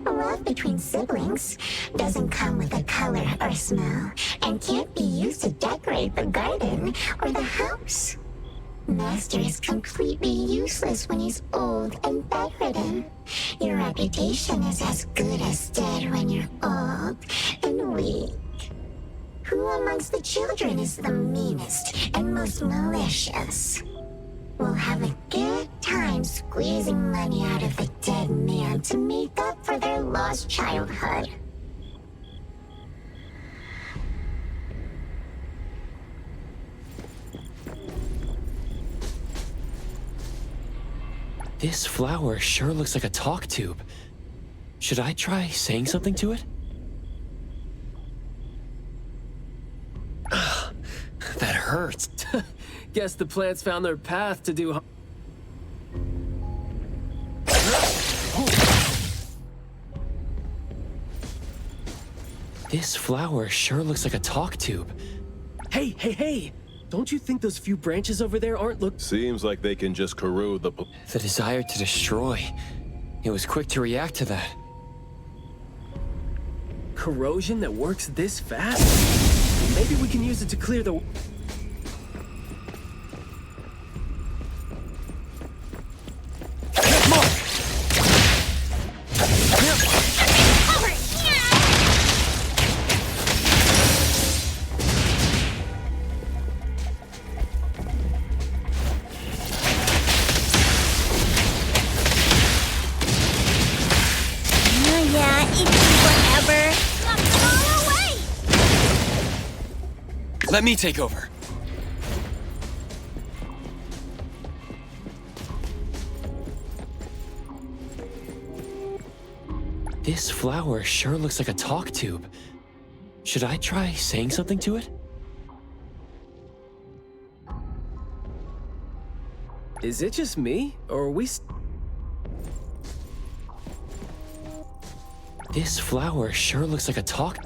Love between siblings doesn't come with a color or smell and can't be used to decorate the garden or the house. Master is completely useless when he's old and bedridden. Your reputation is as good as dead when you're old and weak. Who amongst the children is the meanest and most malicious? We'll have a good time squeezing money out of a dead man to make up for their lost childhood.
This flower sure looks like a talk tube. Should I try saying something to it? That hurts.
Guess the plants found their path to do.
This flower sure looks like a talk tube.
Hey! Don't you think those few branches over there aren't
Seems like they can just corrode the...
The desire to destroy. It was quick to react to that.
Corrosion that works this fast? Maybe we can use it to clear the...
Let me take over. This flower sure looks like a talk tube. Should I try saying something to it?
Is it just me, or are we...
This flower sure looks like a talk...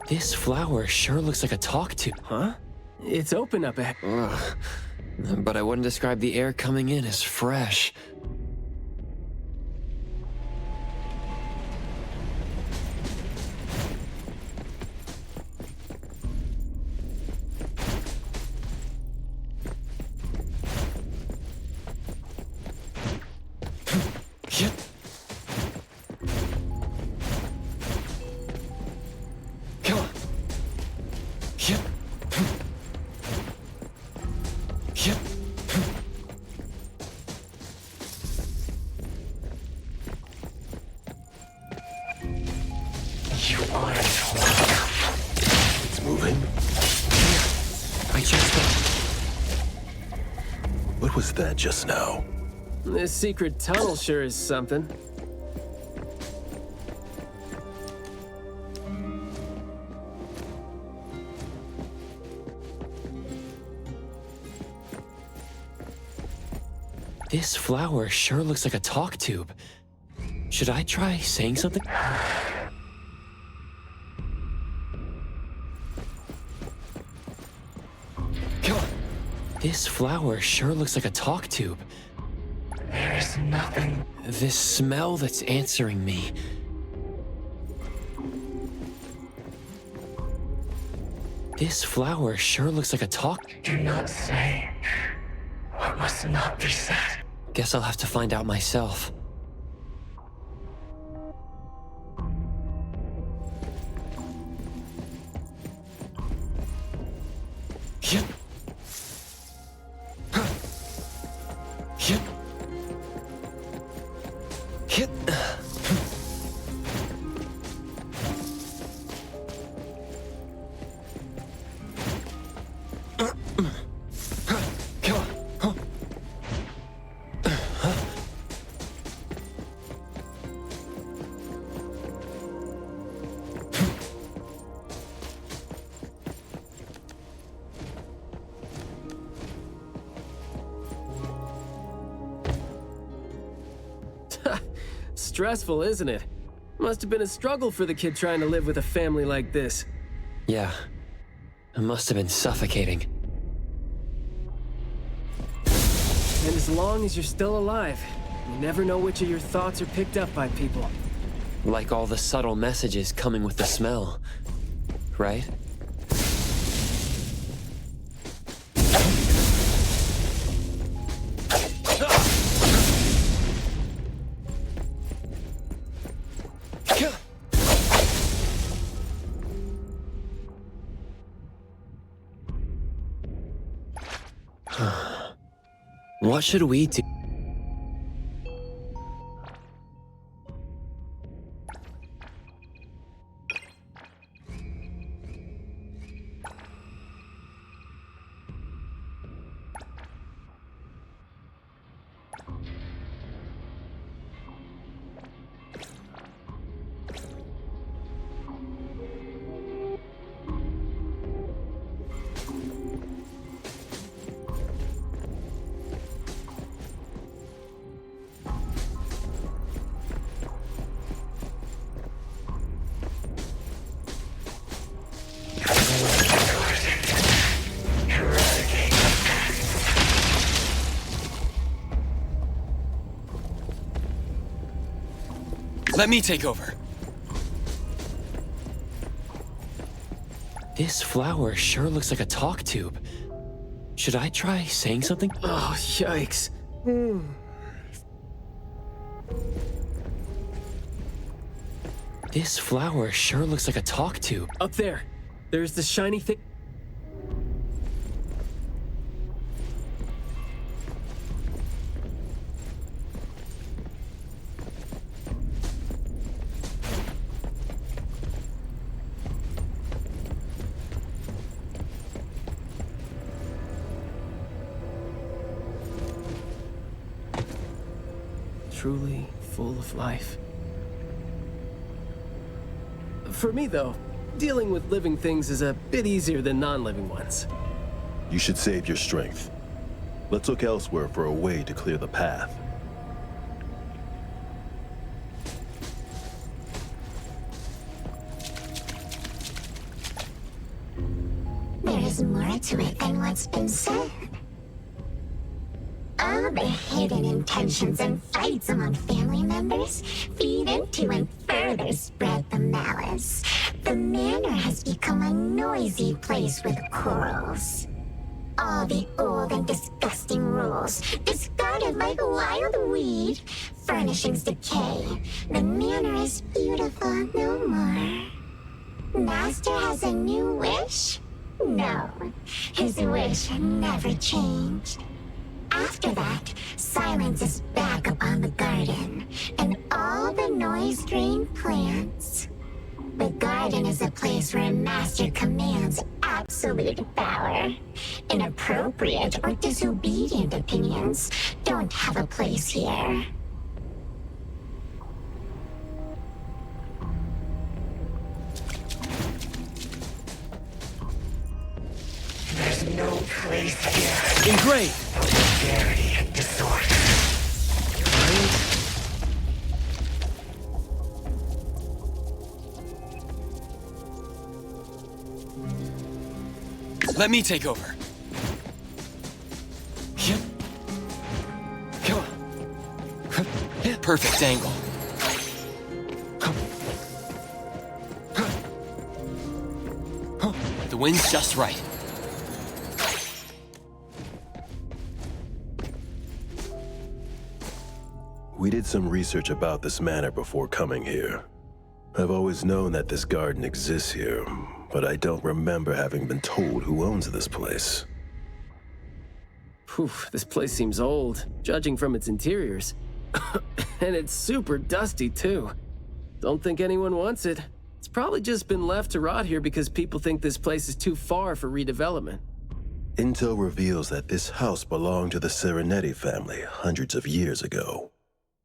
This flower sure looks like a talk tube.
Huh? It's open up ahead.
But I wouldn't describe the air coming in as fresh. Come on.
that just now?
This secret tunnel sure is something.
This flower sure looks like a talk tube. Should I try saying something? This flower sure looks like a talk tube.
There is nothing.
This smell that's answering me. This flower sure looks like a talk.
Do not say what must not be said.
Guess I'll have to find out myself.
Stressful, isn't it? Must have been a struggle for the kid trying to live with a family like this.
Yeah. It must have been suffocating.
And as long as you're still alive, you never know which of your thoughts are picked up by people.
Like all the subtle messages coming with the smell. Right? What should we do? Let me take over. This flower sure looks like a talk tube. Should I try saying something?
Oh, yikes.
This flower sure looks like a talk tube.
Up there. There's the shiny thing. Truly full of life. For me, though, dealing with living things is a bit easier than non-living ones.
You should save your strength. Let's look elsewhere for a way to clear the path.
There is more to it than what's been said. All the hidden intentions and fights among family members feed into and further spread the malice. The manor has become a noisy place with quarrels. All the old and disgusting rules discarded like a wild weed. Furnishings decay. The manor is beautiful no more. Master has a new wish? No, his wish never changed. After that, silence is back upon the garden, and all the noise-drained plants. The garden is a place where a master commands absolute power. Inappropriate or disobedient opinions don't have a place here.
There's no place here.
Great.
Vulgarity and disorder.
Let me take over. Come on. Perfect angle. The wind's just right.
We did some research about this manor before coming here. I've always known that this garden exists here, but I don't remember having been told who owns this place.
Phew, this place seems old, judging from its interiors. And it's super dusty, too. Don't think anyone wants it. It's probably just been left to rot here because people think this place is too far for redevelopment.
Intel reveals that this house belonged to the Serenetti family hundreds of years ago.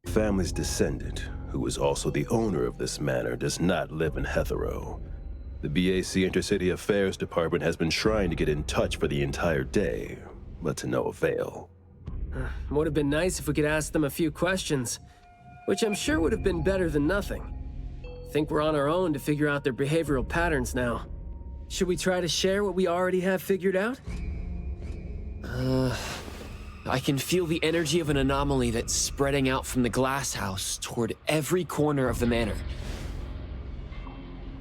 The family's descendant, who was also the owner of this manor, does not live in Heathrow. The BAC Intercity Affairs Department has been trying to get in touch for the entire day, but to no avail.
Would have been nice if we could ask them a few questions, which I'm sure would have been better than nothing. I think we're on our own to figure out their behavioral patterns now. Should we try to share what we already have figured out?
I can feel the energy of an anomaly that's spreading out from the glass house toward every corner of the manor.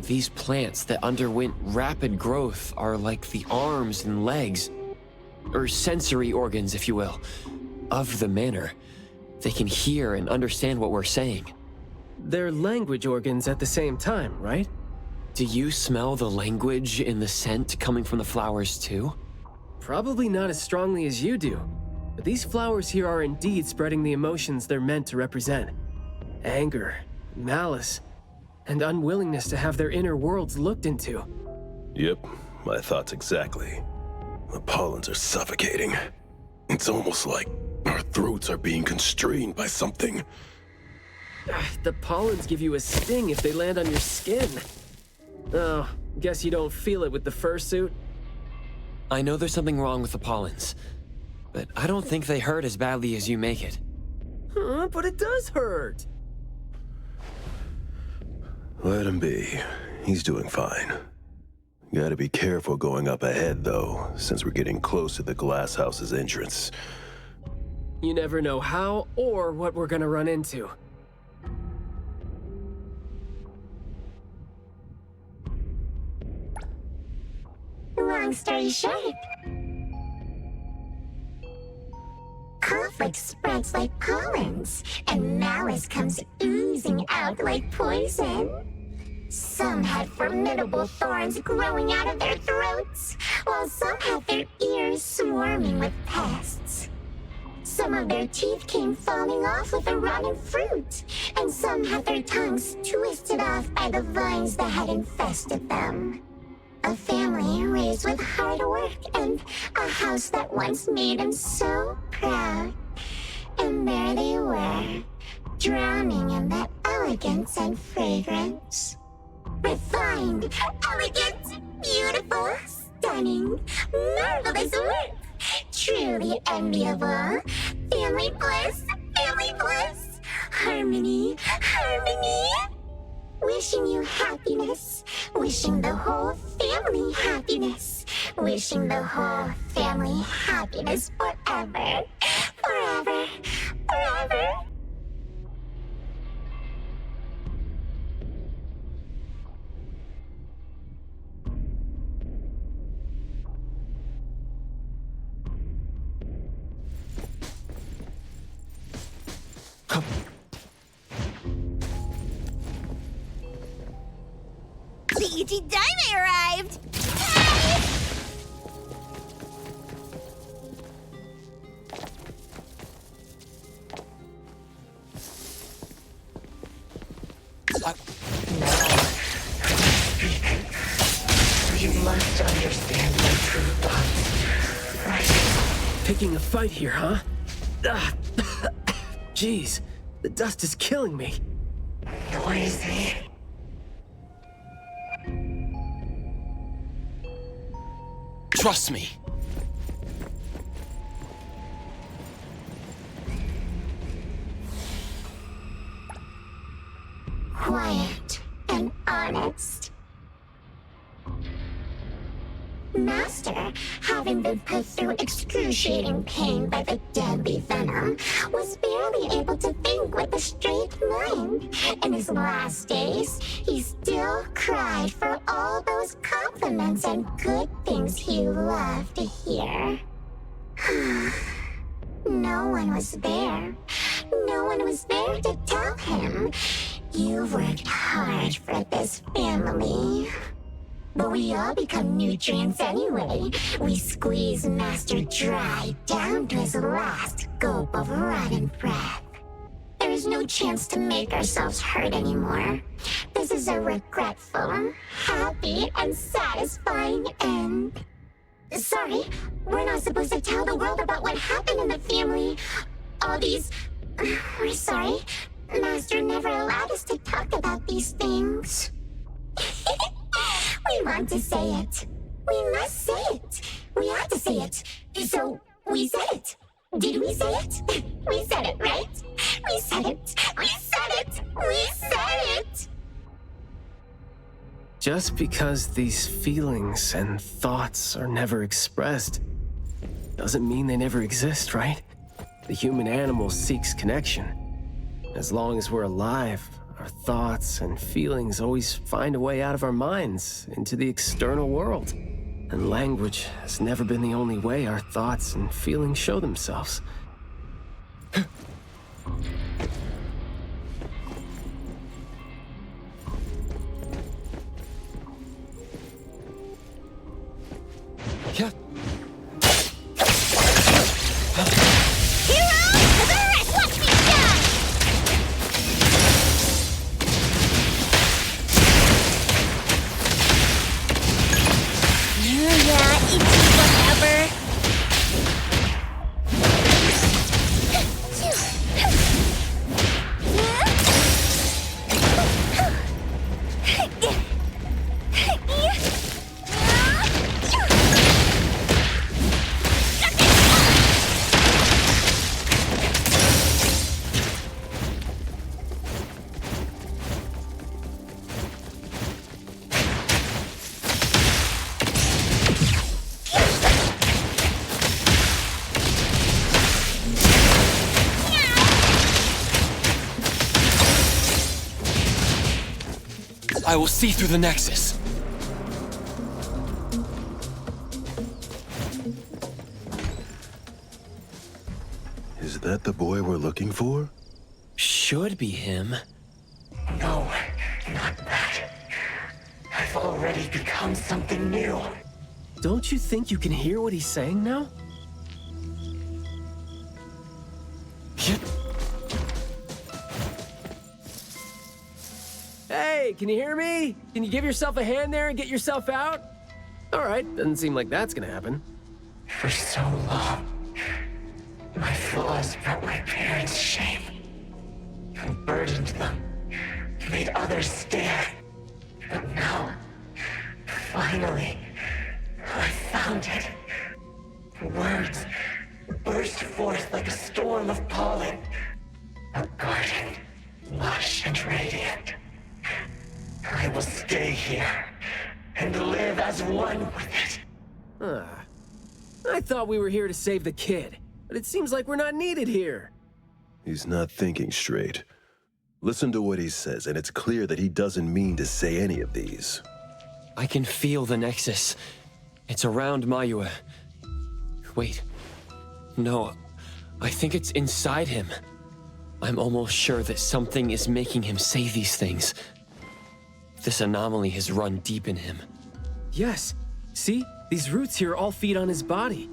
These plants that underwent rapid growth are like the arms and legs, or sensory organs, if you will, of the manor. They can hear and understand what we're saying.
They're language organs at the same time, right?
Do you smell the language in the scent coming from the flowers too?
Probably not as strongly as you do, but these flowers here are indeed spreading the emotions they're meant to represent. Anger, malice, and unwillingness to have their inner worlds looked into.
Yep, my thoughts exactly. The pollens are suffocating. It's almost like our throats are being constrained by something.
The pollens give you a sting if they land on your skin. Oh, guess you don't feel it with the fursuit?
I know there's something wrong with the pollens, but I don't think they hurt as badly as you make it.
But it does hurt.
Let him be. He's doing fine. Gotta be careful going up ahead, though, since we're getting close to the glass house's entrance.
You never know how or what we're gonna run into.
Long story short, conflict spreads like pollens, and malice comes oozing out like poison. Some had formidable thorns growing out of their throats, while some had their ears swarming with pests. Some of their teeth came falling off with the rotten fruit, and some had their tongues twisted off by the vines that had infested them. A family raised with hard work and a house that once made them so proud. And there they were, drowning in that elegance and fragrance. Refined, elegant, beautiful, stunning, marvelous work. Truly enviable. Family bliss, harmony, harmony. Wishing you happiness, wishing the whole family happiness, wishing the whole family happiness forever, forever, forever.
The E.T. Dime arrived!
must understand my true thoughts. Right?
Picking a fight here, huh? Jeez, the dust is killing me.
Noisy.
Trust me.
Quiet and honest. Master, having been put through excruciating pain by the deadly venom, was barely able to think with a straight mind. In his last days, he still cried for all those compliments and good things he loved to hear. No one was there. No one was there to tell him, "You worked hard for this family." But we all become nutrients anyway. We squeeze Master dry down to his last gulp of rotten breath. There is no chance to make ourselves hurt anymore. This is a regretful, happy, and satisfying end. Sorry, we're not supposed to tell the world about what happened in the family. All these... We're sorry. Master never allowed us to talk about these things. We want to say it. We must say it. We have to say it. So, we said it. Did we say it? We said it, right? We said it. We said it. We said it.
Just because these feelings and thoughts are never expressed doesn't mean they never exist, right? The human animal seeks connection. As long as we're alive, our thoughts and feelings always find a way out of our minds into the external world. And language has never been the only way our thoughts and feelings show themselves.
Yeah. I will see through the Nexus.
Is that the boy we're looking for?
Should be him.
No, not that. I've already become something new.
Don't you think you can hear what he's saying now? Hey, can you hear me? Can you give yourself a hand there and get yourself out? All right, doesn't seem like that's gonna happen.
For so long, my flaws brought my parents shame. I burdened them, made others stare. But now, finally, I found it. Words burst forth like a storm of pollen. A garden, lush and radiant. I will stay here and live as one with it.
I thought we were here to save the kid, but it seems like we're not needed here.
He's not thinking straight. Listen to what he says, and it's clear that he doesn't mean to say any of these.
I can feel the Nexus. It's around Mayua. Wait. No, I think it's inside him. I'm almost sure that something is making him say these things. This anomaly has run deep in him.
Yes. See? These roots here all feed on his body.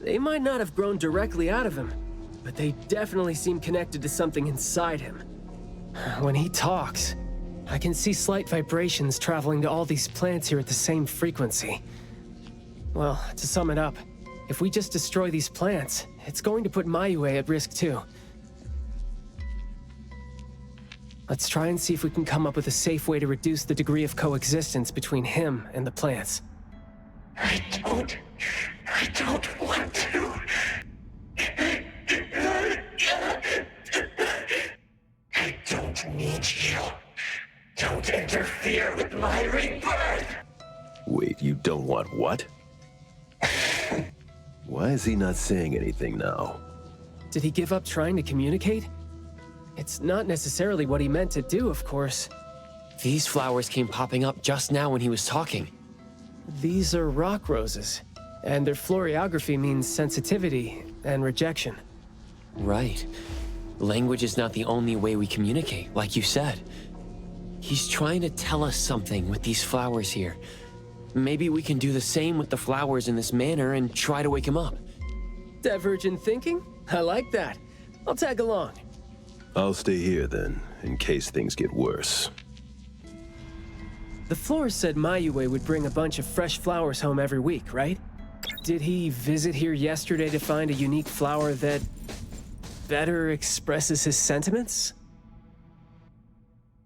They might not have grown directly out of him, but they definitely seem connected to something inside him. When he talks, I can see slight vibrations traveling to all these plants here at the same frequency. Well, to sum it up, if we just destroy these plants, it's going to put Mayue at risk too. Let's try and see if we can come up with a safe way to reduce the degree of coexistence between him and the plants.
I don't want to. I don't need you. Don't interfere with my rebirth.
Wait, you don't want what? Why is he not saying anything now?
Did he give up trying to communicate? It's not necessarily what he meant to do, of course.
These flowers came popping up just now when he was talking.
These are rock roses, and their florography means sensitivity and rejection.
Right. Language is not the only way we communicate, like you said. He's trying to tell us something with these flowers here. Maybe we can do the same with the flowers in this manner and try to wake him up.
Divergent thinking? I like that. I'll tag along.
I'll stay here then, in case things get worse.
The florist said Mayue would bring a bunch of fresh flowers home every week, right? Did he visit here yesterday to find a unique flower that better expresses his sentiments?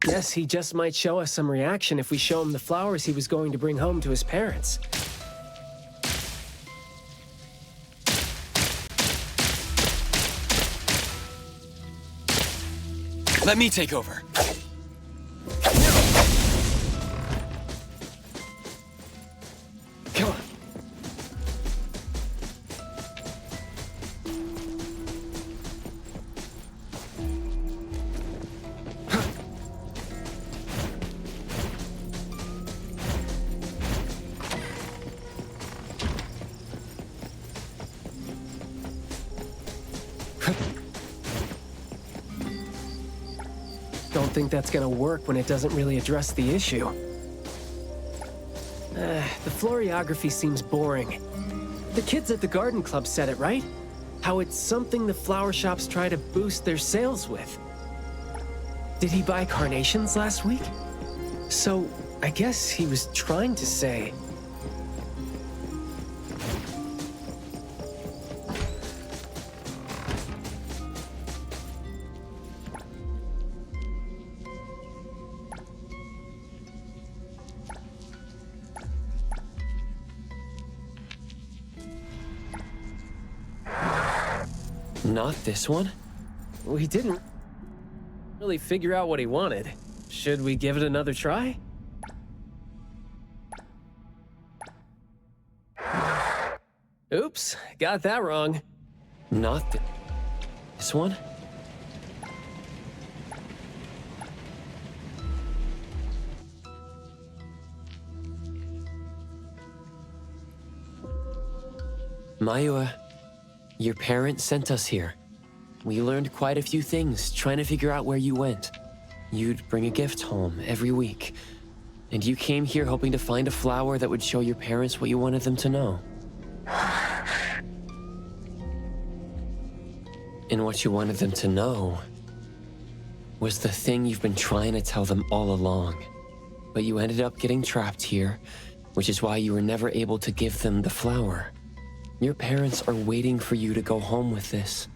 Guess he just might show us some reaction if we show him the flowers he was going to bring home to his parents.
Let me take over.
Come on. Don't think that's gonna work when it doesn't really address the issue. The florography seems boring. The kids at the garden club said it, right? How it's something the flower shops try to boost their sales with. Did he buy carnations last week? So, I guess he was trying to say...
Not this one?
We didn't really figure out what he wanted. Should we give it another try? Oops, got that wrong.
Not this one? Mayue, your parents sent us here. We learned quite a few things trying to figure out where you went. You'd bring a gift home every week. And you came here hoping to find a flower that would show your parents what you wanted them to know. And what you wanted them to know was the thing you've been trying to tell them all along. But you ended up getting trapped here, which is why you were never able to give them the flower. Your parents are waiting for you to go home with this.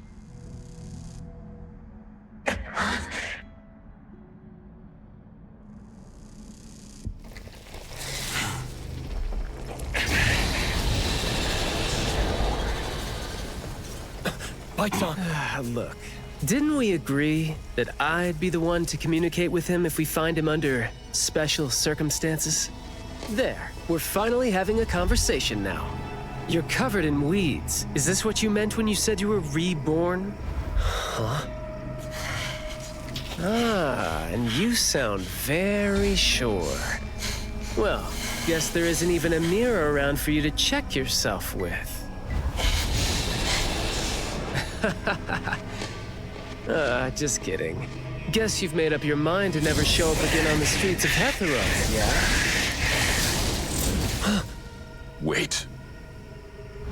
Look, didn't we agree that I'd be the one to communicate with him if we find him under special circumstances? There, we're finally having a conversation now. You're covered in weeds. Is this what you meant when you said you were reborn? Huh? Ah, and you sound very sure. Well, guess there isn't even a mirror around for you to check yourself with. Just kidding. Guess you've made up your mind to never show up again on the streets of Hetheron, yeah?
Wait.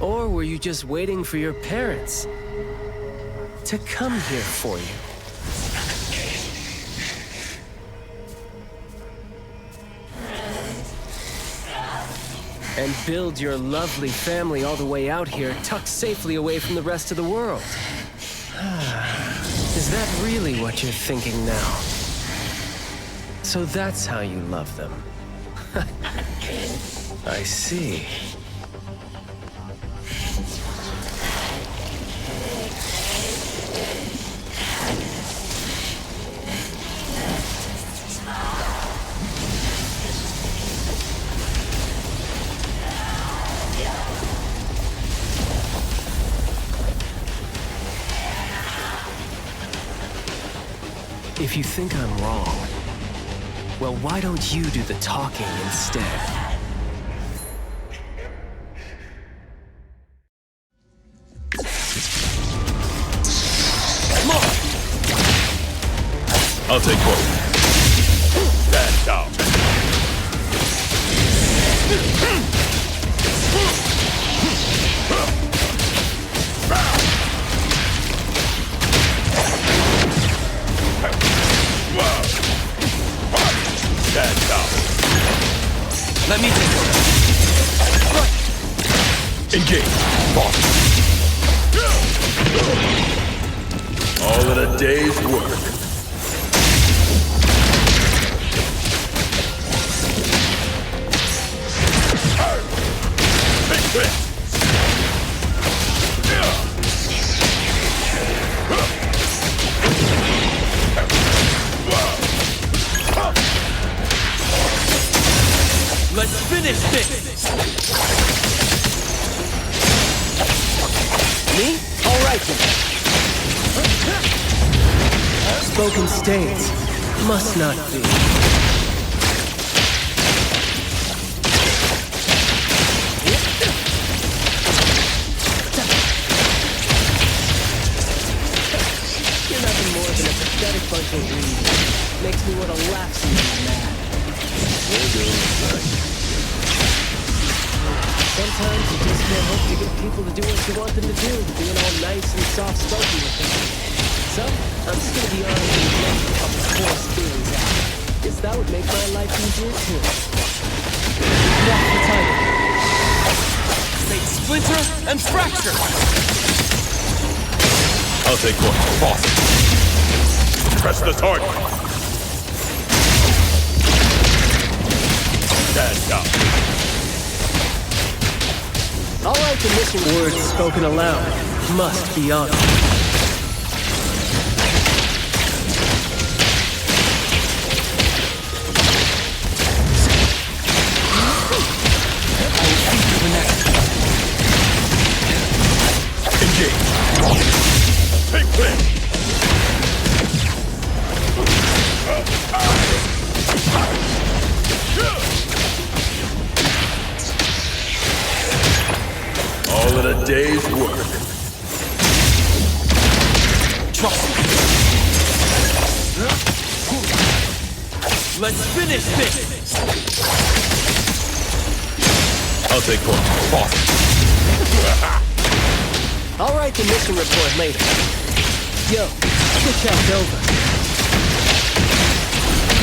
Or were you just waiting for your parents to come here for you? And build your lovely family all the way out here, tucked safely away from the rest of the world. Is that really what you're thinking now? So that's how you love them. I see. If you think I'm wrong, well, why don't you do the talking instead?
Come on! I'll take one. Stand down. Stand down.
Let me take over.
Engage. Boss. All in a day's work. Big fist.
Let's finish this!
Me? All right then. Spoken states. Must not be. You're nothing more than a pathetic bunch of weeds. Makes me want to laugh so mad. Sometimes you just can't hope to get people to do what you want them to do, being all nice and soft-spoken with them. So, I'm just gonna be honest and let a couple forced feelings out. Guess that would make my life easier too. That's the title.
They splinter and fracture!
I'll take one. Boss. Press the target. Stand down.
All right, the mission words spoken aloud must be honored.
Engage. Take flip. All in a day's work.
Trust me. Let's finish this!
I'll take one. Boss.
I'll write the mission report later. Yo, switch out over.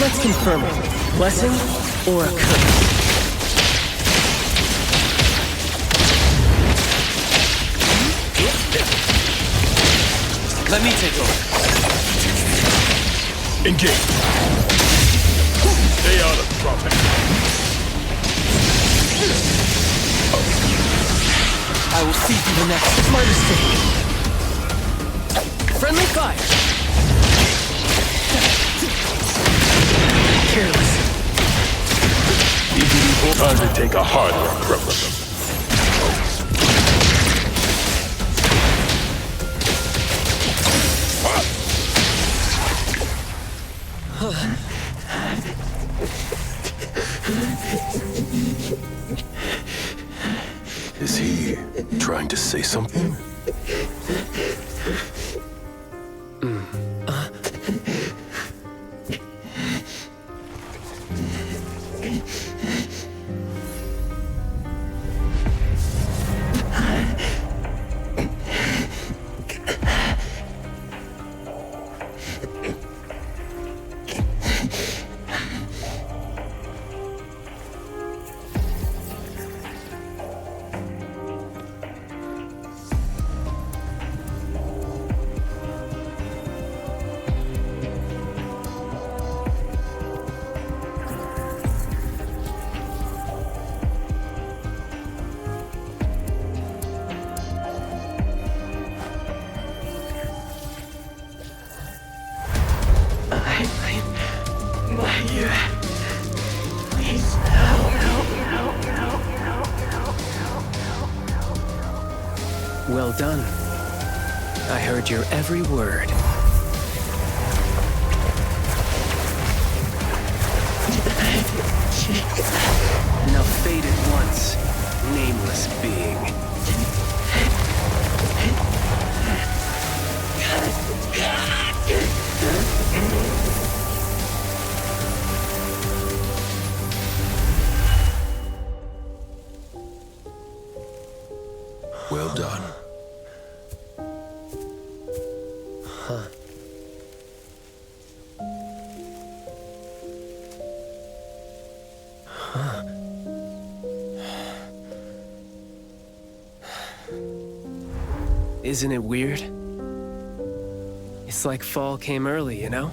Let's confirm it. Blessing or a curse?
Let me take over.
Engage. Stay out of trouble.
I will see through the next.
It's my mistake. Friendly fire. Careless.
Time to take a harder approach. Is he trying to say something?
Well done. I heard your every word. Now fade at once, nameless being.
Well done.
Huh. Huh. Isn't it weird? It's like fall came early, you know?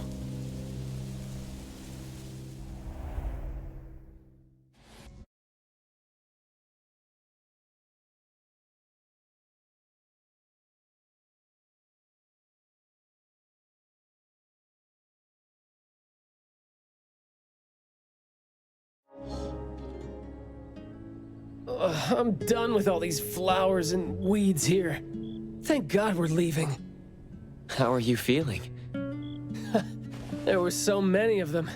Ugh, I'm done with all these flowers and weeds here. Thank God we're leaving.
How are you feeling?
There were so many of them.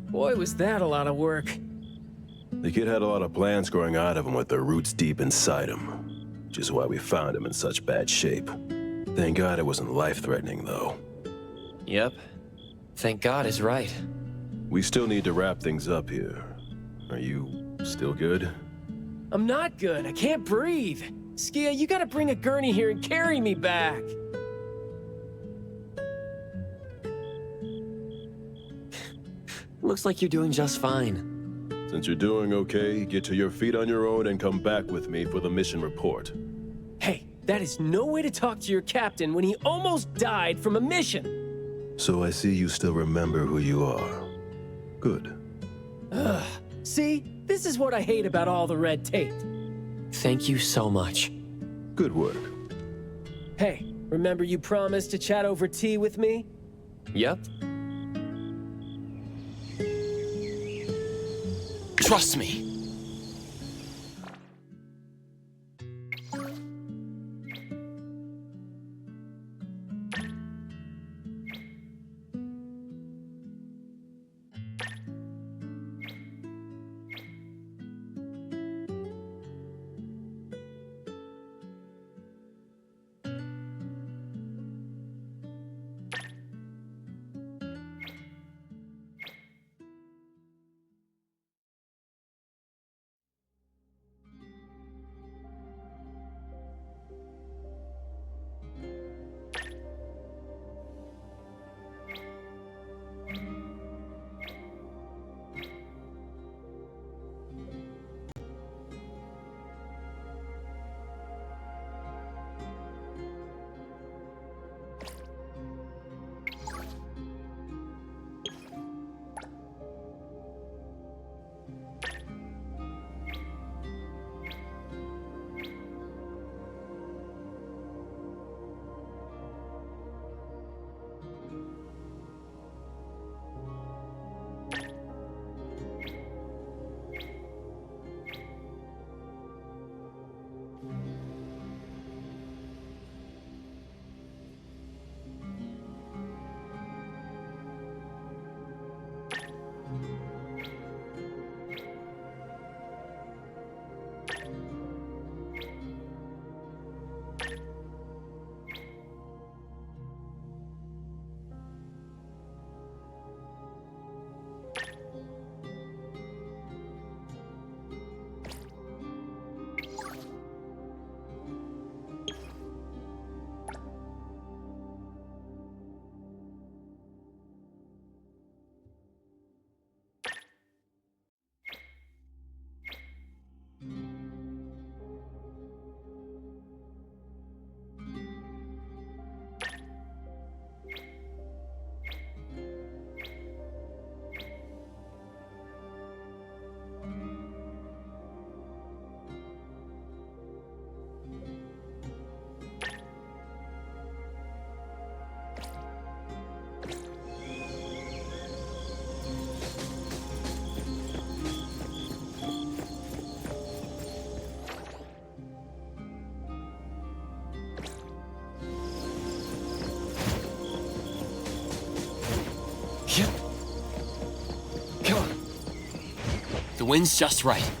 Boy, was that a lot of work.
The kid had a lot of plants growing out of him with their roots deep inside him, which is why we found him in such bad shape. Thank God it wasn't life-threatening, though.
Yep. Thank God is right.
We still need to wrap things up here. Are you still good?
I'm not good. I can't breathe. Skia, you gotta bring a gurney here and carry me back.
Looks like you're doing just fine.
Since you're doing okay, get to your feet on your own and come back with me for the mission report.
Hey, that is no way to talk to your captain when he almost died from a mission.
So I see you still remember who you are. Good.
Ugh. See? This is what I hate about all the red tape.
Thank you so much.
Good work.
Hey, remember you promised to chat over tea with me?
Yep.
Trust me.
wind's just right.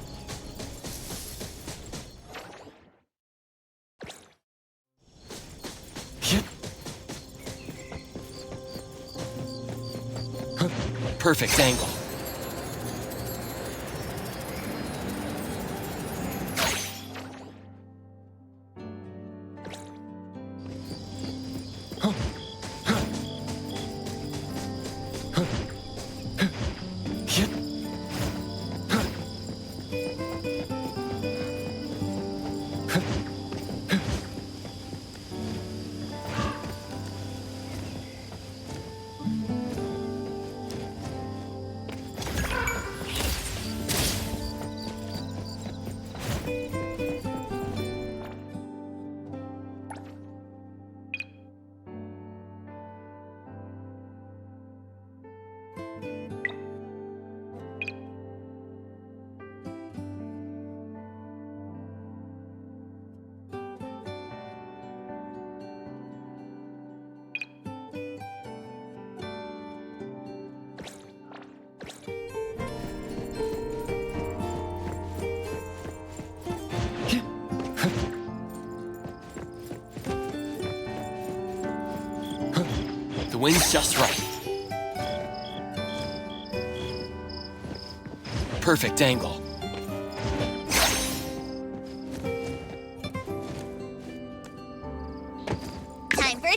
Perfect angle. The wind's just right. Perfect angle.
Time for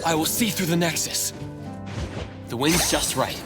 I will see through the Nexus. The wind's just right.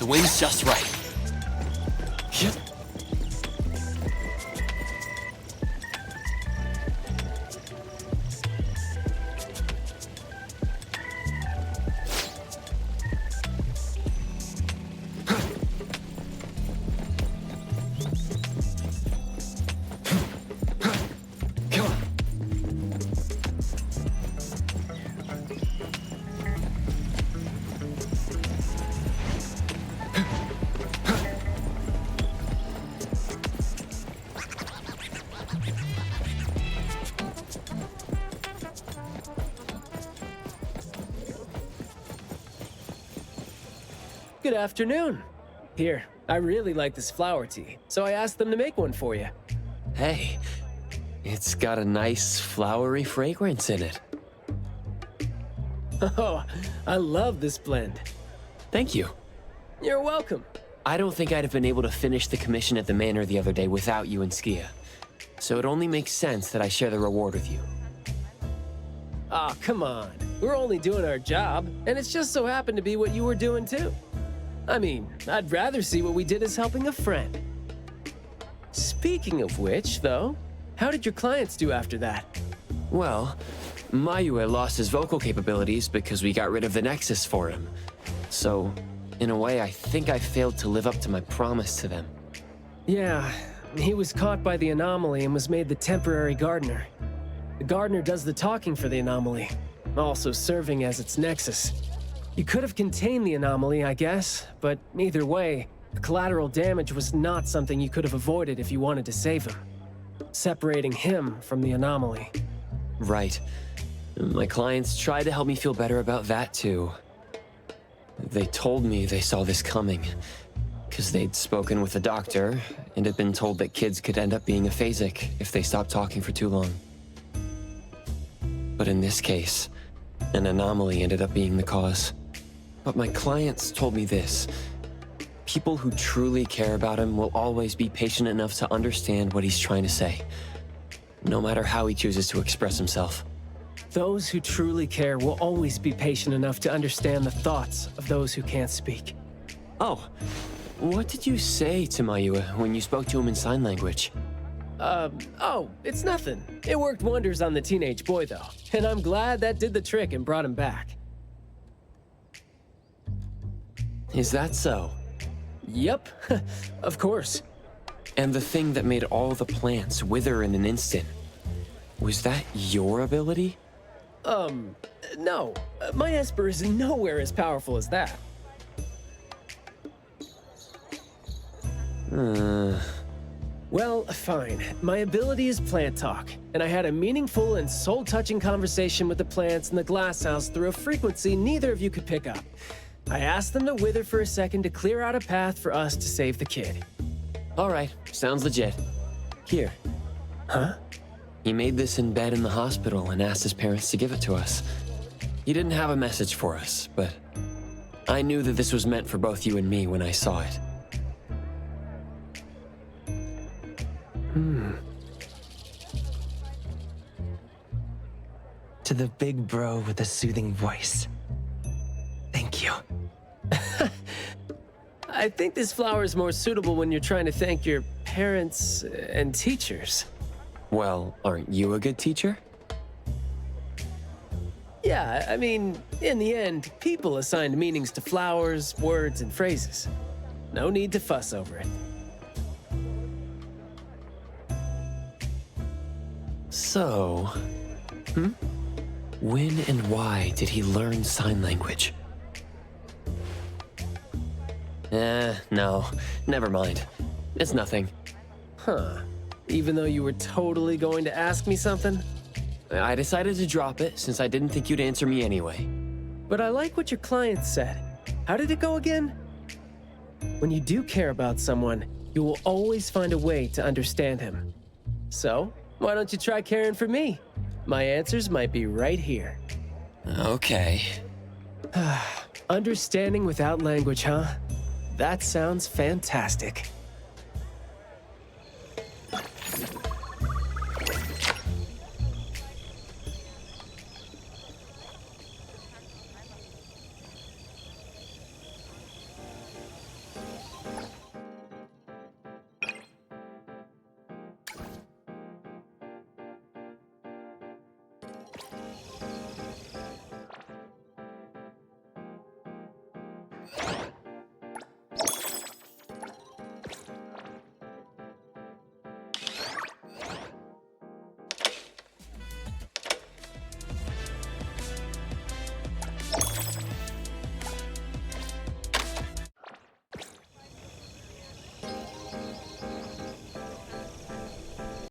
The wind's just right. Yep.
Good afternoon. Here, I really like this flower tea, so I asked them to make one for you.
Hey, it's got a nice flowery fragrance in it.
Oh, I love this blend.
Thank you.
You're welcome.
I don't think I'd have been able to finish the commission at the manor the other day without you and Skia. So it only makes sense that I share the reward with you.
Aw, come on. We're only doing our job, and it's just so happened to be what you were doing too. I mean, I'd rather see what we did as helping a friend. Speaking of which, though, how did your clients do after that?
Well, Mayue lost his vocal capabilities because we got rid of the Nexus for him. So, in a way, I think I failed to live up to my promise to them.
Yeah, he was caught by the anomaly and was made the temporary gardener. The gardener does the talking for the anomaly, also serving as its Nexus. You could have contained the anomaly, I guess, but either way, the collateral damage was not something you could have avoided if you wanted to save him. Separating him from the anomaly.
Right. My clients tried to help me feel better about that too. They told me they saw this coming, because they'd spoken with the doctor and had been told that kids could end up being aphasic if they stopped talking for too long. But in this case, an anomaly ended up being the cause. But my clients told me this. People who truly care about him will always be patient enough to understand what he's trying to say, no matter how he chooses to express himself.
Those who truly care will always be patient enough to understand the thoughts of those who can't speak.
Oh, what did you say to Mayue when you spoke to him in sign language?
Oh, it's nothing. It worked wonders on the teenage boy, though, and I'm glad that did the trick and brought him back.
Is that so?
Yep, of course.
And the thing that made all the plants wither in an instant, was that your ability?
No. My Esper is nowhere as powerful as that. Well, fine. My ability is plant talk, and I had a meaningful and soul-touching conversation with the plants in the glass house through a frequency neither of you could pick up. I asked them to wither for a second to clear out a path for us to save the kid.
All right, sounds legit. Here.
Huh?
He made this in bed in the hospital and asked his parents to give it to us. He didn't have a message for us, but I knew that this was meant for both you and me when I saw it.
To the big bro with a soothing voice. Thank you.
I think this flower is more suitable when you're trying to thank your parents and teachers.
Well, aren't you a good teacher?
Yeah, I mean, in the end, people assigned meanings to flowers, words, and phrases. No need to fuss over it.
So, when and why did he learn sign language? No, never mind. It's nothing.
Huh. Even though you were totally going to ask me something?
I decided to drop it since I didn't think you'd answer me anyway.
But I like what your client said. How did it go again? When you do care about someone, you will always find a way to understand him. So, why don't you try caring for me? My answers might be right here.
Okay.
Understanding without language, huh? That sounds fantastic.